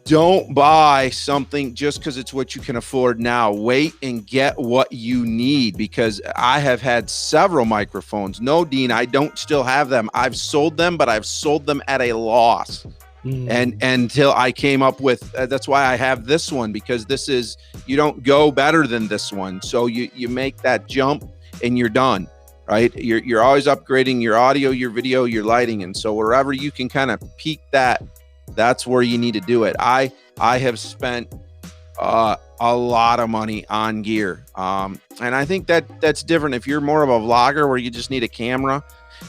Speaker 2: Don't buy something just because it's what you can afford now. Wait and get what you need, because I have had several microphones. No, Dean, I don't still have them. I've sold them, but I've sold them at a loss. And until I came up with, that's why I have this one, because this is, you don't go better than this one. So you make that jump and you're done, right? You're always upgrading your audio, your video, your lighting. And so wherever you can kind of peak that, that's where you need to do it. I have spent a lot of money on gear. And I think that's different. If you're more of a vlogger where you just need a camera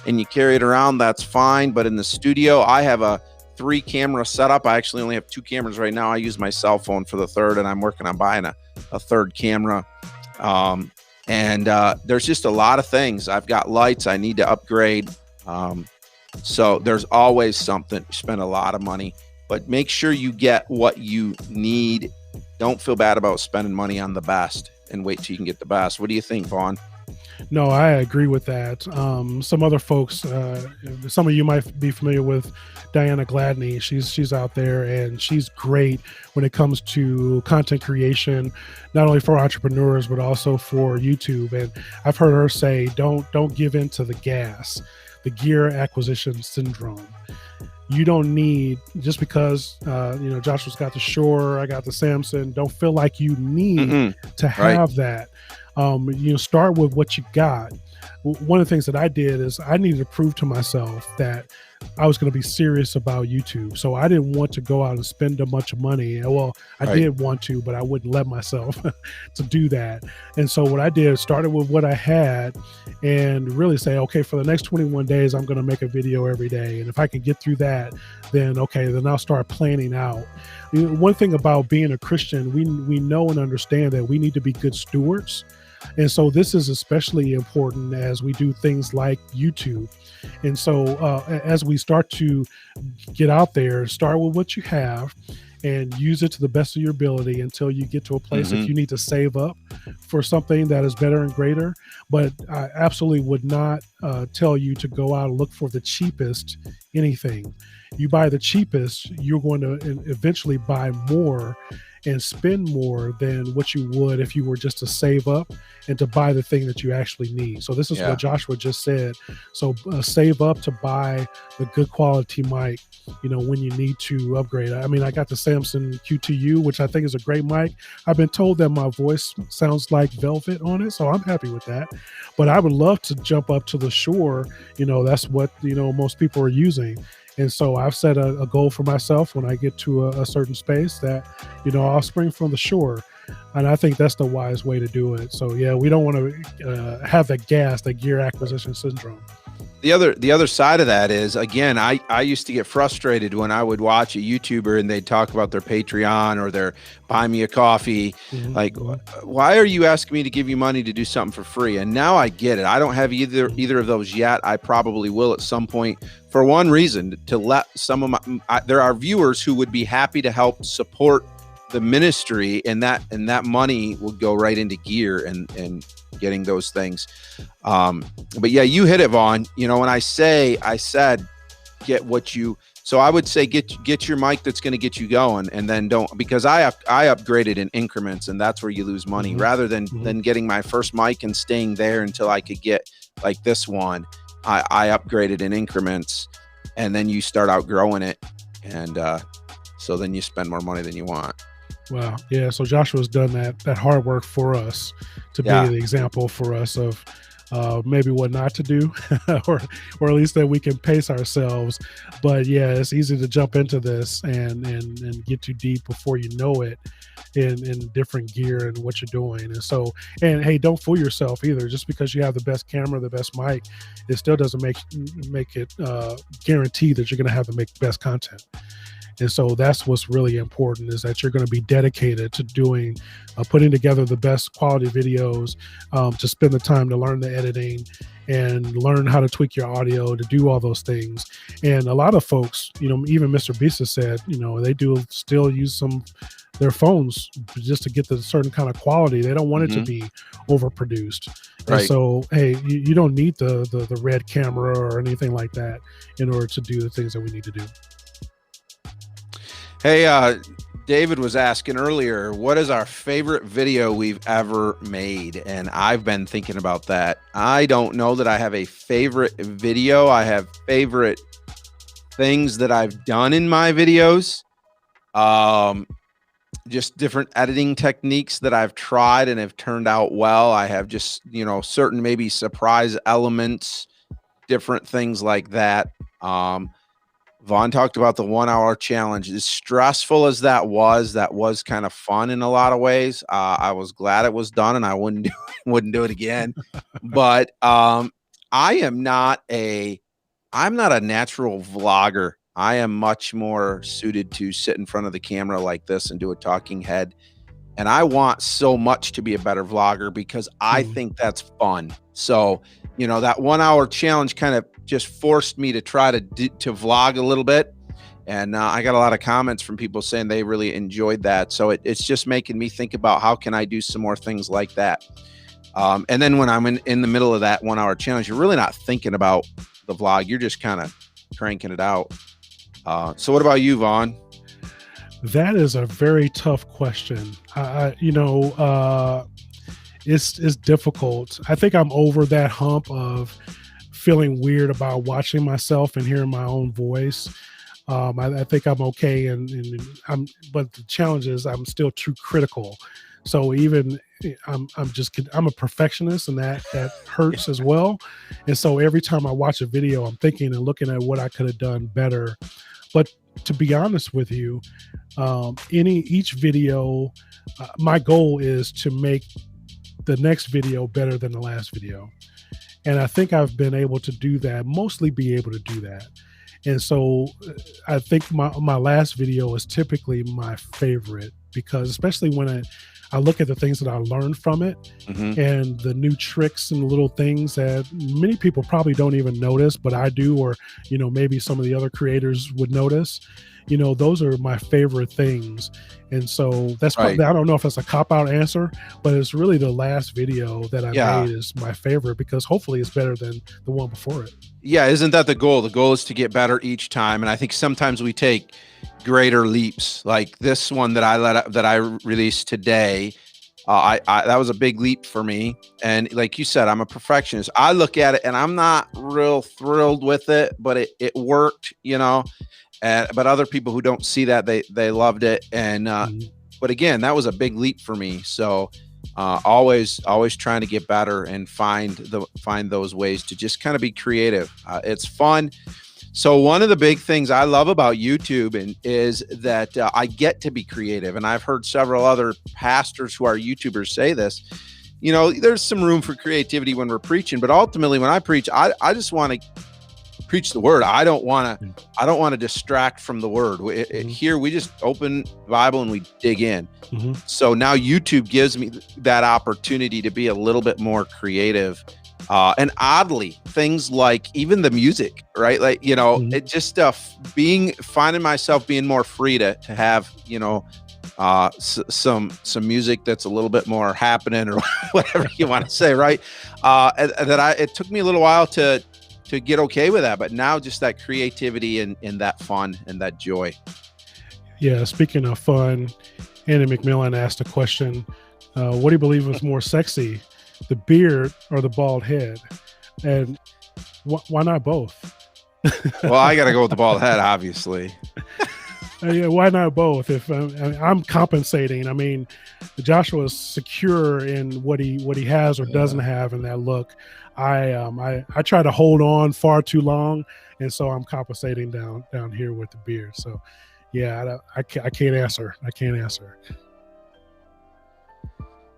Speaker 2: and you carry it around, that's fine. But in the studio, I have a 3-camera setup. I actually only have 2 cameras right now. I use my cell phone for the third, and I'm working on buying a third camera. And there's just a lot of things. I've got lights I need to upgrade. So there's always something. Spend a lot of money, but make sure you get what you need. Don't feel bad about spending money on the best, and wait till you can get the best. What do you think, Vaughn?
Speaker 1: No, I agree with that. Some other folks, some of you might be familiar with Diana Gladney. She's out there, and she's great when it comes to content creation, not only for entrepreneurs, but also for YouTube. And I've heard her say, don't give in to the the gear acquisition syndrome. You don't need, just because Joshua's got the Shure, I got the Samson, don't feel like you need to have that. Start with what you got. one of the things that I did is I needed to prove to myself that I was going to be serious about YouTube. So I didn't want to go out and spend a bunch of money. Well, I
Speaker 2: Right.
Speaker 1: did want to, but I wouldn't let myself to do that. And so what I did is started with what I had and really say, okay, for the next 21 days, I'm going to make a video every day. And if I can get through that, then okay, then I'll start planning out. One thing about being a Christian, we know and understand that we need to be good stewards. And so this is especially important as we do things like YouTube. And so as we start to get out there, start with what you have and use it to the best of your ability until you get to a place if you need to save up for something that is better and greater. But I absolutely would not tell you to go out and look for the cheapest anything. You buy the cheapest, you're going to eventually buy more and spend more than what you would if you were just to save up and to buy the thing that you actually need. So this is what Joshua just said. So save up to buy the good quality mic, when you need to upgrade. I mean, I got the Samson QTU, which I think is a great mic. I've been told that my voice sounds like velvet on it, so I'm happy with that. But I would love to jump up to the Shure. That's what, most people are using. And so I've set a goal for myself when I get to a certain space that, I'll spring from the Shure. And I think that's the wise way to do it. So, yeah, we don't want to have that gear acquisition syndrome.
Speaker 2: The other side of that is, again, I used to get frustrated when I would watch a YouTuber and they'd talk about their Patreon or their buy me a coffee. Like, why are you asking me to give you money to do something for free? And now I get it. I don't have either of those yet. I probably will at some point, for one reason, to let some of there are viewers who would be happy to help support the ministry, and that money would go right into gear and getting those things. But yeah, you hit it, Vaughn. When I said get what you, so I would say get your mic that's going to get you going, and then don't, because I upgraded in increments, and that's where you lose money. Rather than getting my first mic and staying there until I could get like this one. I upgraded in increments, and then you start outgrowing it, and so then you spend more money than you want.
Speaker 1: Wow. Yeah. So Joshua's done that hard work for us to be the example for us of maybe what not to do, or at least that we can pace ourselves. But yeah, it's easy to jump into this and get too deep before you know it in different gear and what you're doing. And so, and hey, don't fool yourself either. Just because you have the best camera, the best mic, it still doesn't make it guarantee that you're going to have the best content. And so that's what's really important, is that you're going to be dedicated to doing, putting together the best quality videos, to spend the time to learn the editing and learn how to tweak your audio, to do all those things. And a lot of folks, even Mr. Beast has said, they do still use their phones just to get the certain kind of quality. They don't want it to be overproduced. Right. And so, hey, you don't need the red camera or anything like that in order to do the things that we need to do.
Speaker 2: Hey, David was asking earlier, what is our favorite video we've ever made? And I've been thinking about that. I don't know that I have a favorite video. I have favorite things that I've done in my videos. Just different editing techniques that I've tried and have turned out well. I have just, certain maybe surprise elements, different things like that. Vaughn talked about the 1 hour challenge. As stressful as that was kind of fun in a lot of ways. I was glad it was done, and I wouldn't do it again. But I'm not a natural vlogger. I am much more suited to sit in front of the camera like this and do a talking head. And I want so much to be a better vlogger because I think that's fun. So, that 1 hour challenge kind of just forced me to try to vlog a little bit. And I got a lot of comments from people saying they really enjoyed that. So it's just making me think about how can I do some more things like that. And then when I'm in the middle of that 1 hour challenge, you're really not thinking about the vlog. You're just kind of cranking it out. So what about you, Vaughn?
Speaker 1: That is a very tough question. It's difficult. I think I'm over that hump of feeling weird about watching myself and hearing my own voice. I think I'm okay, but the challenge is I'm still too critical. So even I'm a perfectionist, and that hurts as well. And so every time I watch a video, I'm thinking and looking at what I could have done better. But to be honest with you, each video, my goal is to make the next video better than the last video. And I think I've been able to do that, mostly be able to do that. And so I think my last video is typically my favorite, because especially when I look at the things that I learned from it, and the new tricks and little things that many people probably don't even notice, but I do, or, maybe some of the other creators would notice, those are my favorite things. And so that's probably, I don't know if that's a cop-out answer, but it's really the last video that I made is my favorite, because hopefully it's better than the one before it.
Speaker 2: Yeah, isn't that the goal? The goal is to get better each time. And I think sometimes we take greater leaps, like this one that I released today. That was a big leap for me. And like you said, I'm a perfectionist. I look at it and I'm not real thrilled with it, but it worked, but other people who don't see that, they loved it. And, but again, that was a big leap for me. So, always trying to get better and find those ways to just kind of be creative. It's fun. So one of the big things I love about YouTube is that I get to be creative. And I've heard several other pastors who are YouTubers say this, there's some room for creativity when we're preaching, but ultimately when I preach, I just want to preach the word. I don't want to distract from the word. Here we just open the Bible and we dig in. So now YouTube gives me that opportunity to be a little bit more creative. And oddly, things like even the music, right? Like, it just finding myself being more free to have, some music that's a little bit more happening, or whatever you want to say, right? It took me a little while to get okay with that, but now just that creativity and that fun and that joy.
Speaker 1: Yeah. Speaking of fun, Andy McMillan asked a question. What do you believe is more sexy, the beard or the bald head? And why not both?
Speaker 2: Well, I got to go with the bald head, obviously.
Speaker 1: Yeah, why not both? If I'm compensating, I mean, Joshua is secure in what he has or doesn't have in that look. I try to hold on far too long, and so I'm compensating down here with the beard. So, yeah, I can't answer.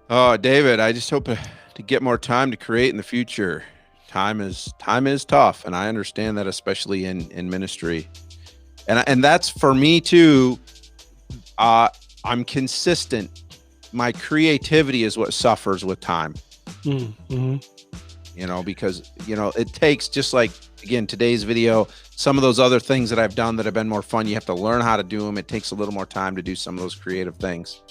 Speaker 2: Oh, David, I just hope to get more time to create in the future. Time is tough, and I understand that, especially in ministry. And that's for me too. I'm consistent. My creativity is what suffers with time. Because it takes, just like, again, today's video, some of those other things that I've done that have been more fun, you have to learn how to do them. It takes a little more time to do some of those creative things.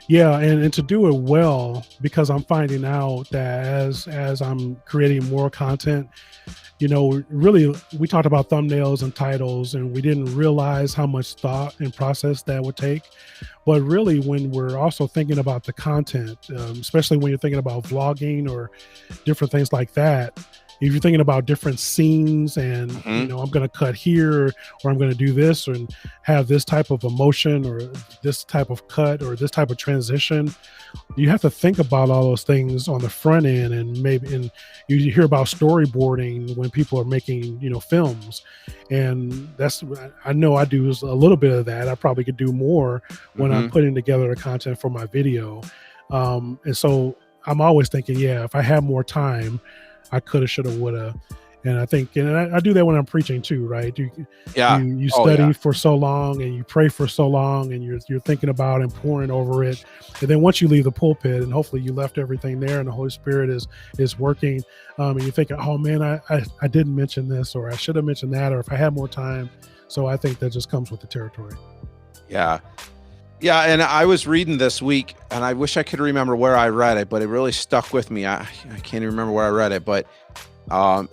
Speaker 1: Yeah, and to do it well, because I'm finding out that as I'm creating more content, really, we talked about thumbnails and titles, and we didn't realize how much thought and process that would take. But really, when we're also thinking about the content, especially when you're thinking about vlogging or different things like that, if you're thinking about different scenes and, I'm going to cut here, or I'm going to do this and have this type of emotion or this type of cut or this type of transition, you have to think about all those things on the front end. And you hear about storyboarding when people are making, films. And I know I do a little bit of that. I probably could do more when I'm putting together the content for my video. And so I'm always thinking, if I had more time, I coulda, shoulda, woulda. And I think, and I do that when I'm preaching too, right? You study for so long, and you pray for so long, and you're thinking about and pouring over it. And then once you leave the pulpit, and hopefully you left everything there, and the Holy Spirit is working, and you're thinking, oh man, I didn't mention this, or I should have mentioned that, or if I had more time. So I think that just comes with the territory.
Speaker 2: Yeah. Yeah, and I was reading this week, and I wish I could remember where I read it, but it really stuck with me. I can't even remember where I read it, but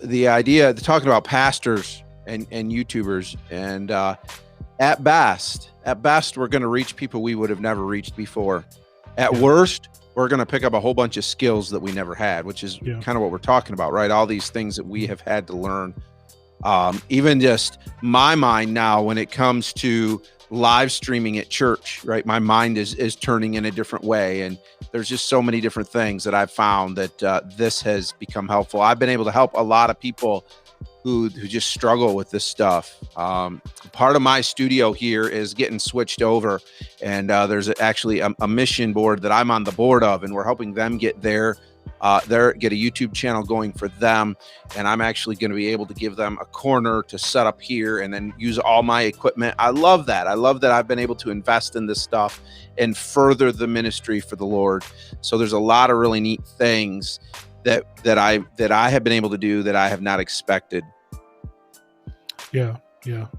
Speaker 2: the idea, talking about pastors and YouTubers, and at best, we're going to reach people we would have never reached before. At worst, we're going to pick up a whole bunch of skills that we never had, which is kind of what we're talking about, right? All these things that we have had to learn. Even just my mind now, when it comes to live streaming at church, right? My mind is turning in a different way. And there's just so many different things that I've found that this has become helpful. I've been able to help a lot of people who just struggle with this stuff. Part of my studio here is getting switched over, and there's actually a mission board that I'm on the board of, and we're helping them get get a YouTube channel going for them. And I'm actually going to be able to give them a corner to set up here and then use all my equipment. I love that. I love that I've been able to invest in this stuff and further the ministry for the Lord. So there's a lot of really neat things that I have been able to do that I have not expected.
Speaker 1: Yeah,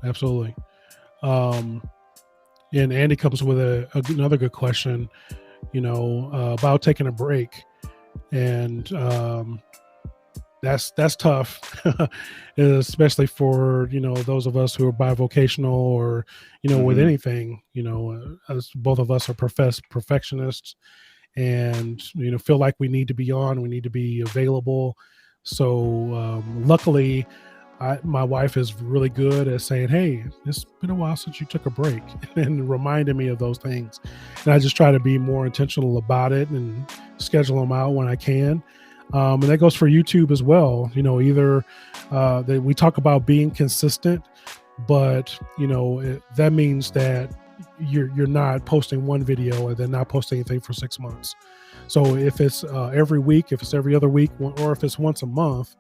Speaker 1: absolutely. And Andy comes with another good question, about taking a break. And that's tough, especially for those of us who are bivocational or with anything. As both of us are professed perfectionists, and feel like we need to be on, we need to be available. So luckily, my wife is really good at saying, "Hey, it's been a while since you took a break," and reminding me of those things. And I just try to be more intentional about it and schedule them out when I can. And that goes for YouTube as well. Either that we talk about being consistent, but that means that you're not posting one video and then not posting anything for 6 months. So if it's every week, if it's every other week, or if it's once a month,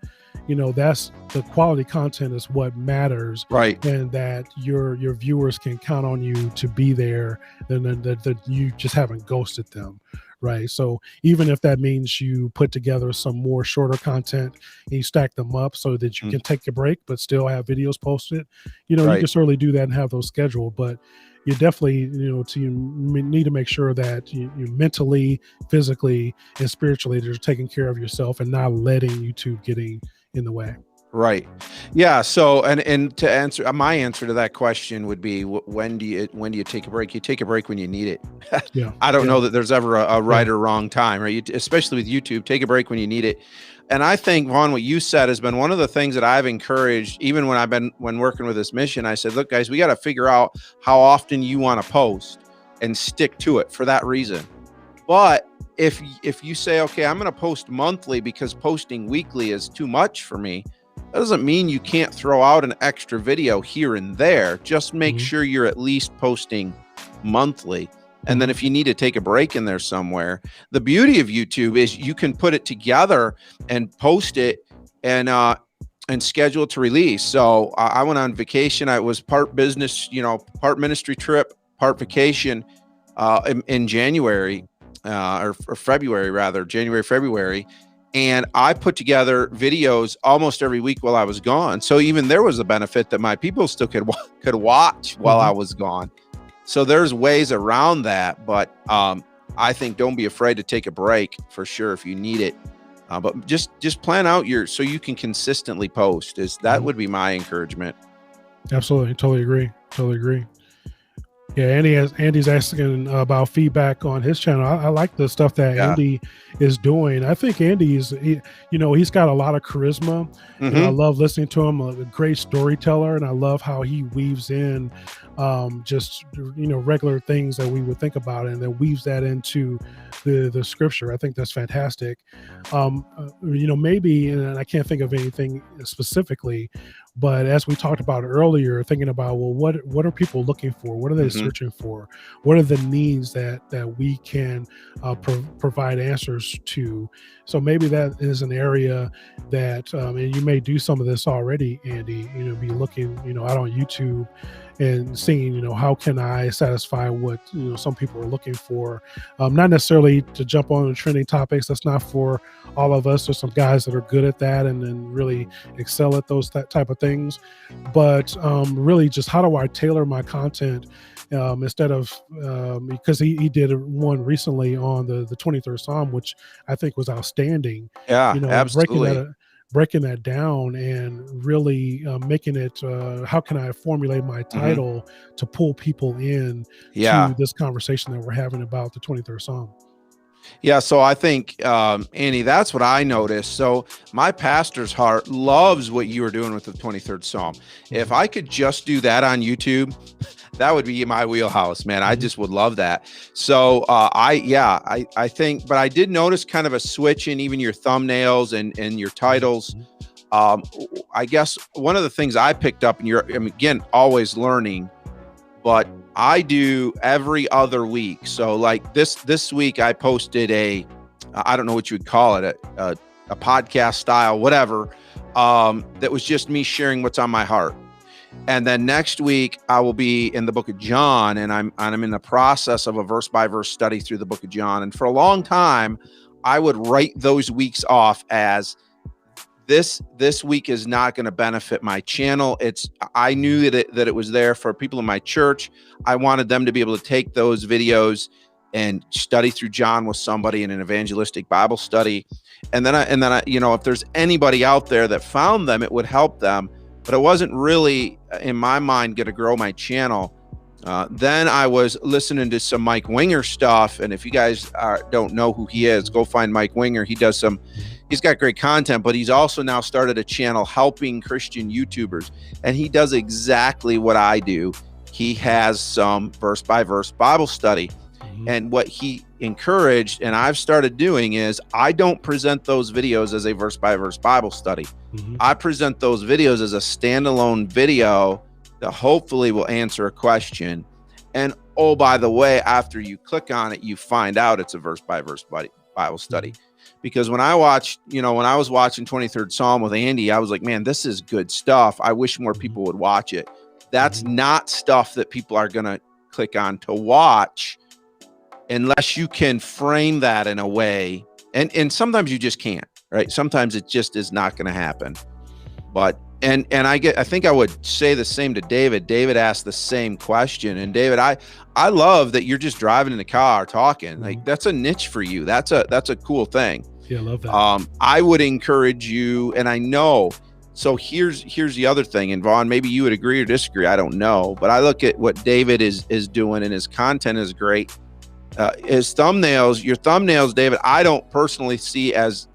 Speaker 1: that's the quality content is what matters,
Speaker 2: right?
Speaker 1: And that your viewers can count on you to be there, and that you just haven't ghosted them, right? So even if that means you put together some more shorter content and you stack them up so that you can take a break but still have videos posted, you can certainly do that and have those scheduled. But you definitely, need to make sure that you mentally, physically, and spiritually you're taking care of yourself and not letting YouTube getting in the way.
Speaker 2: Right. Yeah. So, and to answer, my answer to that question would be, when do you take a break? You take a break when you need it.
Speaker 1: Yeah.
Speaker 2: I don't know that there's ever a right or wrong time, right? Especially with YouTube, take a break when you need it. And I think, Vaughn, what you said has been one of the things that I've encouraged, even when working with this mission. I said, look, guys, we got to figure out how often you want to post and stick to it for that reason. But if you say, okay, I'm going to post monthly because posting weekly is too much for me, that doesn't mean you can't throw out an extra video here and there. Just make sure you're at least posting monthly. And then if you need to take a break in there somewhere, the beauty of YouTube is you can put it together and post it and schedule it to release. So I went on vacation. I was part business, part ministry trip, part vacation in January or February, rather, January, February. And I put together videos almost every week while I was gone. So even there was a benefit that my people still could watch while I was gone. So there's ways around that, but I think don't be afraid to take a break for sure if you need it. But just plan out so you can consistently post. That would be my encouragement.
Speaker 1: Absolutely, totally agree. Yeah, Andy's asking about feedback on his channel. I like the stuff that Andy is doing. I think Andy's, he's got a lot of charisma. And I love listening to him. A great storyteller, and I love how he weaves in just regular things that we would think about, and then weaves that into the scripture. I think that's fantastic. Maybe, and I can't think of anything specifically, but as we talked about earlier, thinking about, well, what are people looking for? What are they searching for? What are the needs that we can provide answers to? So maybe that is an area that, and you may do some of this already, Andy, be looking, out on YouTube and seeing, how can I satisfy what, some people are looking for? Not necessarily to jump on the trending topics. That's not for all of us. There's some guys that are good at that and really excel at that type of things. But really just how do I tailor my content instead of, because he did one recently on the 23rd Psalm, which I think was outstanding.
Speaker 2: Yeah, absolutely.
Speaker 1: Breaking that down and really making it, how can I formulate my title to pull people in to this conversation that we're having about the 23rd Psalm?
Speaker 2: Yeah, so I think, Andy, that's what I noticed. So my pastor's heart loves what you were doing with the 23rd Psalm. If I could just do that on YouTube, that would be my wheelhouse, man. I just would love that. So I think, but I did notice kind of a switch in even your thumbnails and your titles. I guess one of the things I picked up, and again, always learning, but I do every other week. So like this week I posted I don't know what you would call it, a podcast style, whatever, that was just me sharing what's on my heart. And then next week I will be in the book of John, and I'm in the process of a verse by verse study through the book of John. And for a long time, I would write those weeks off as this week is not going to benefit my channel. I knew that it was there for people in my church. I wanted them to be able to take those videos and study through John with somebody in an evangelistic Bible study. And then I, if there's anybody out there that found them, it would help them. But it wasn't really, in my mind, going to grow my channel. Then I was listening to some Mike Winger stuff. And if you guys don't know who he is, go find Mike Winger. He's got great content, but he's also now started a channel helping Christian YouTubers. And he does exactly what I do. He has some verse by verse Bible study. And what he encouraged, and I've started doing, is I don't present those videos as a verse by verse Bible study. I present those videos as a standalone video that hopefully will answer a question. And oh, by the way, after you click on it, you find out it's a verse by verse Bible study. Because when I was watching 23rd Psalm with Andy, I was like, man, this is good stuff. I wish more people would watch it. That's not stuff that people are going to click on to watch unless you can frame that in a way. And sometimes you just can't, right? Sometimes it just is not going to happen. But and I think I would say the same to David. David asked the same question. And David, I love that you're just driving in the car talking. Like, that's a niche for you. That's a cool thing.
Speaker 1: Yeah, I love that.
Speaker 2: I would encourage you, and I know. So here's the other thing, and Vaughn, maybe you would agree or disagree. I don't know, but I look at what David is doing, and his content is great. Your thumbnails, David, I don't personally see as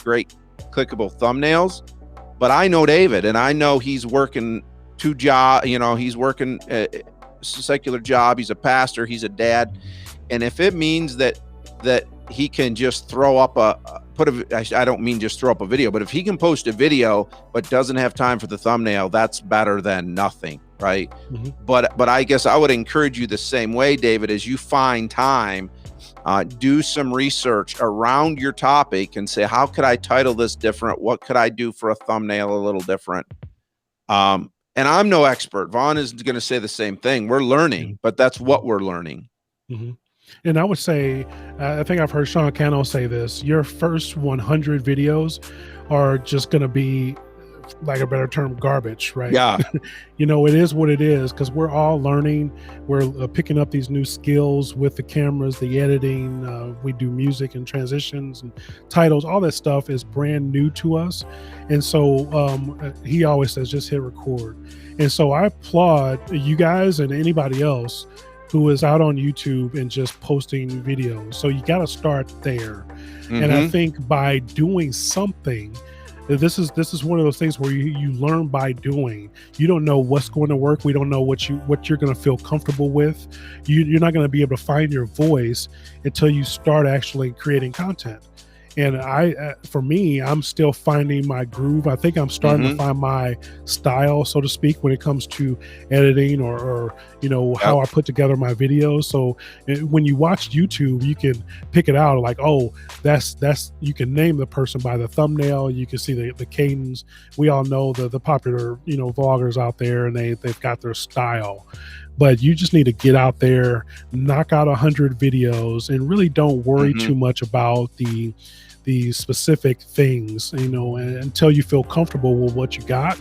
Speaker 2: great clickable thumbnails, but I know David, and I know he's working two jobs. He's working a secular job. He's a pastor. He's a dad, and if it means that he can just throw up I don't mean just throw up a video, but if he can post a video but doesn't have time for the thumbnail, that's better than nothing, right? But I guess I would encourage you the same way, David, as you find time, do some research around your topic and say, how could I title this different? What could I do for a thumbnail a little different? And I'm no expert. Vaughn is going to say the same thing. We're learning, but that's what we're learning.
Speaker 1: And I would say, I think I've heard Sean Cano say this, your first 100 videos are just going to be, like a better term, garbage, right?
Speaker 2: Yeah.
Speaker 1: It is what it is, because we're all learning. We're picking up these new skills with the cameras, the editing. We do music and transitions and titles. All that stuff is brand new to us. And so he always says, just hit record. And so I applaud you guys and anybody else who is out on YouTube and just posting videos. So you got to start there. And I think by doing something, this is one of those things where you learn by doing. You don't know what's going to work. We don't know what you're going to feel comfortable with. You're not going to be able to find your voice until you start actually creating content. And for me, I'm still finding my groove. I think I'm starting to find my style, so to speak, when it comes to editing or how I put together my videos. So when you watch YouTube, you can pick it out like, oh, that's you can name the person by the thumbnail. You can see the cadence. We all know the popular vloggers out there, and they've got their style. But you just need to get out there, knock out 100 videos, and really don't worry too much about the specific things, until you feel comfortable with what you got.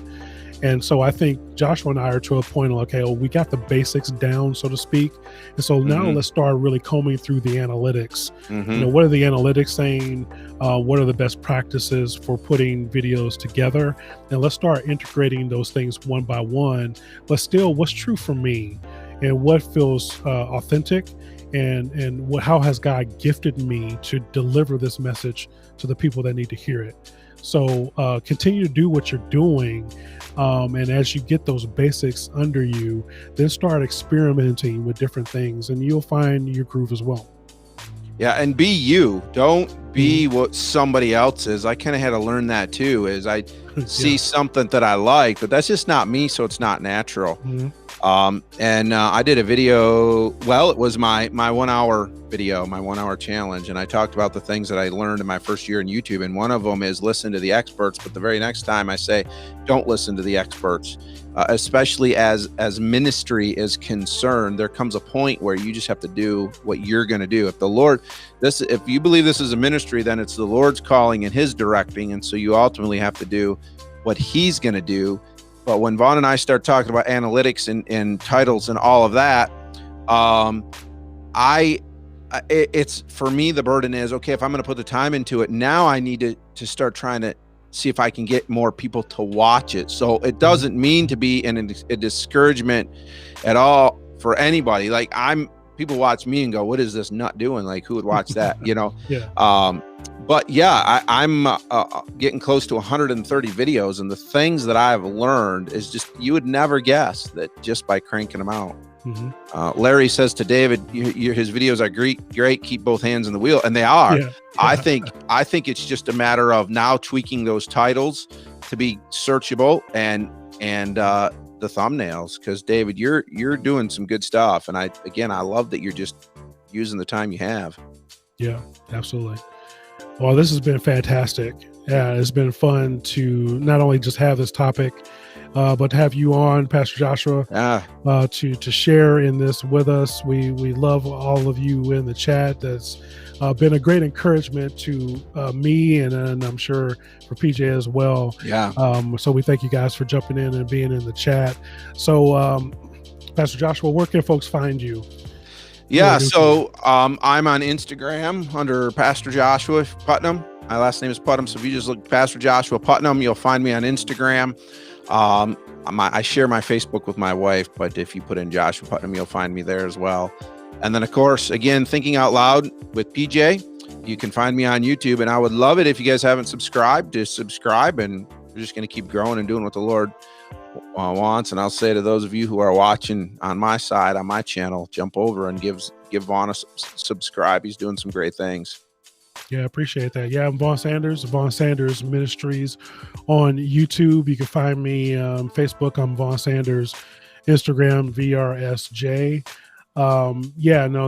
Speaker 1: And so I think Joshua and I are to a point of, okay, we got the basics down, so to speak. And so now let's start really combing through the analytics. What are the analytics saying? What are the best practices for putting videos together? And let's start integrating those things one by one, but still what's true for me and what feels authentic, and how has God gifted me to deliver this message to the people that need to hear it. So continue to do what you're doing. And as you get those basics under you, then start experimenting with different things, and you'll find your groove as well.
Speaker 2: Yeah, and be you. Don't be what somebody else is. I kind of had to learn that too. Is I see something that I like, but that's just not me, so it's not natural. And I did a video. Well, it was my 1 hour video, my 1 hour challenge, and I talked about the things that I learned in my first year in YouTube. And one of them is listen to the experts. But the very next time I say, don't listen to the experts, especially as ministry is concerned. There comes a point where you just have to do what you're going to do. If the Lord, if you believe this is a ministry, then it's the Lord's calling and His directing, and so you ultimately have to do what He's going to do. But when Vaughn and I start talking about analytics and titles and all of that, it's for me, the burden is, okay, if I'm going to put the time into it, now I need to start trying to see if I can get more people to watch it. So it doesn't mean to be a discouragement at all for anybody. Like people watch me and go, what is this nut doing? Like, who would watch that? But yeah, I'm getting close to 130 videos, and the things that I've learned is just, you would never guess that just by cranking them out. Larry says to David, his videos are great. Keep both hands on the wheel, and they are. I think it's just a matter of now tweaking those titles to be searchable and the thumbnails, because David, you're doing some good stuff, and I love that you're just using the time you have.
Speaker 1: Yeah, absolutely. Well, this has been fantastic. Yeah, it's been fun to not only just have this topic, but to have you on, Pastor Joshua, to share in this with us. We love all of you in the chat. That's been a great encouragement to me, and I'm sure for PJ as well.
Speaker 2: Yeah.
Speaker 1: So we thank you guys for jumping in and being in the chat. So, Pastor Joshua, where can folks find you?
Speaker 2: Yeah, so I'm on Instagram under Pastor Joshua Putnam. My last name is Putnam, so if you just look Pastor Joshua Putnam, you'll find me on Instagram. I share my Facebook with my wife, but if you put in Joshua Putnam, you'll find me there as well. And then, of course, again, Thinking Out Loud with PJ. You can find me on YouTube, and I would love it if you guys haven't subscribed, to subscribe, and we're just going to keep growing and doing what the Lord wants. And I'll say to those of you who are watching on my side, on my channel, jump over and give Vaughn a subscribe. He's doing some great things.
Speaker 1: Yeah, I appreciate that. Yeah, I'm Vaughn Sanders Ministries on YouTube. You can find me on Facebook. I'm Vaughn Sanders. Instagram, VRSJ.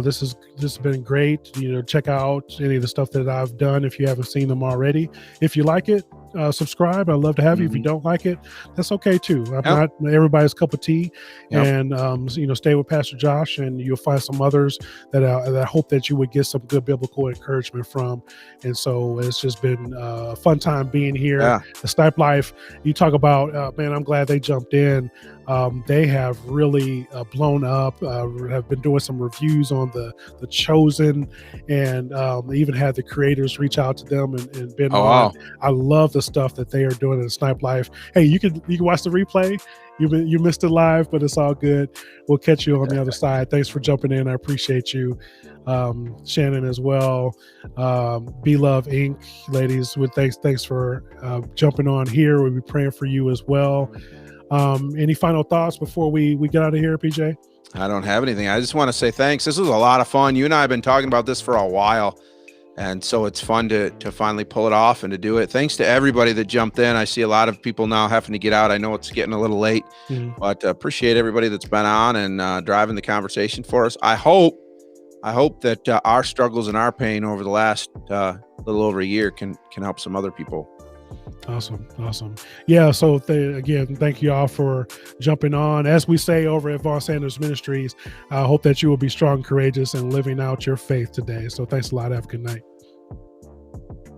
Speaker 1: This has been great. Check out any of the stuff that I've done if you haven't seen them already. If you like it, subscribe. I'd love to have you. If you don't like it, that's okay too. I'm not everybody's cup of tea. And stay with Pastor Josh, and you'll find some others that I hope that you would get some good biblical encouragement from. And so it's just been a fun time being here. The Snipe Life, you talk about, man, I'm glad they jumped in. They have really blown up, have been doing some reviews on the Chosen, and they even had the creators reach out to them and been on. Wow. I love the stuff that they are doing in the Snipe Life. Hey, you can watch the replay. You missed it live, but it's all good. We'll catch you on the other side. Thanks for jumping in. I appreciate you. Shannon as well. Be Love Inc. ladies, thanks for jumping on here. We'll be praying for you as well. Any final thoughts before we get out of here, PJ?
Speaker 2: I don't have anything. I just want to say thanks. This was a lot of fun. You and I have been talking about this for a while, and so it's fun to finally pull it off and to do it. Thanks to everybody that jumped in. I see a lot of people now having to get out. I know it's getting a little late, but appreciate everybody that's been on and driving the conversation for us. I hope that our struggles and our pain over the last little over a year can help some other people.
Speaker 1: Awesome. Yeah, so again, thank you all for jumping on. As we say over at Vaughn Sanders Ministries, I hope that you will be strong, courageous, and living out your faith today. So thanks a lot. Have a good night.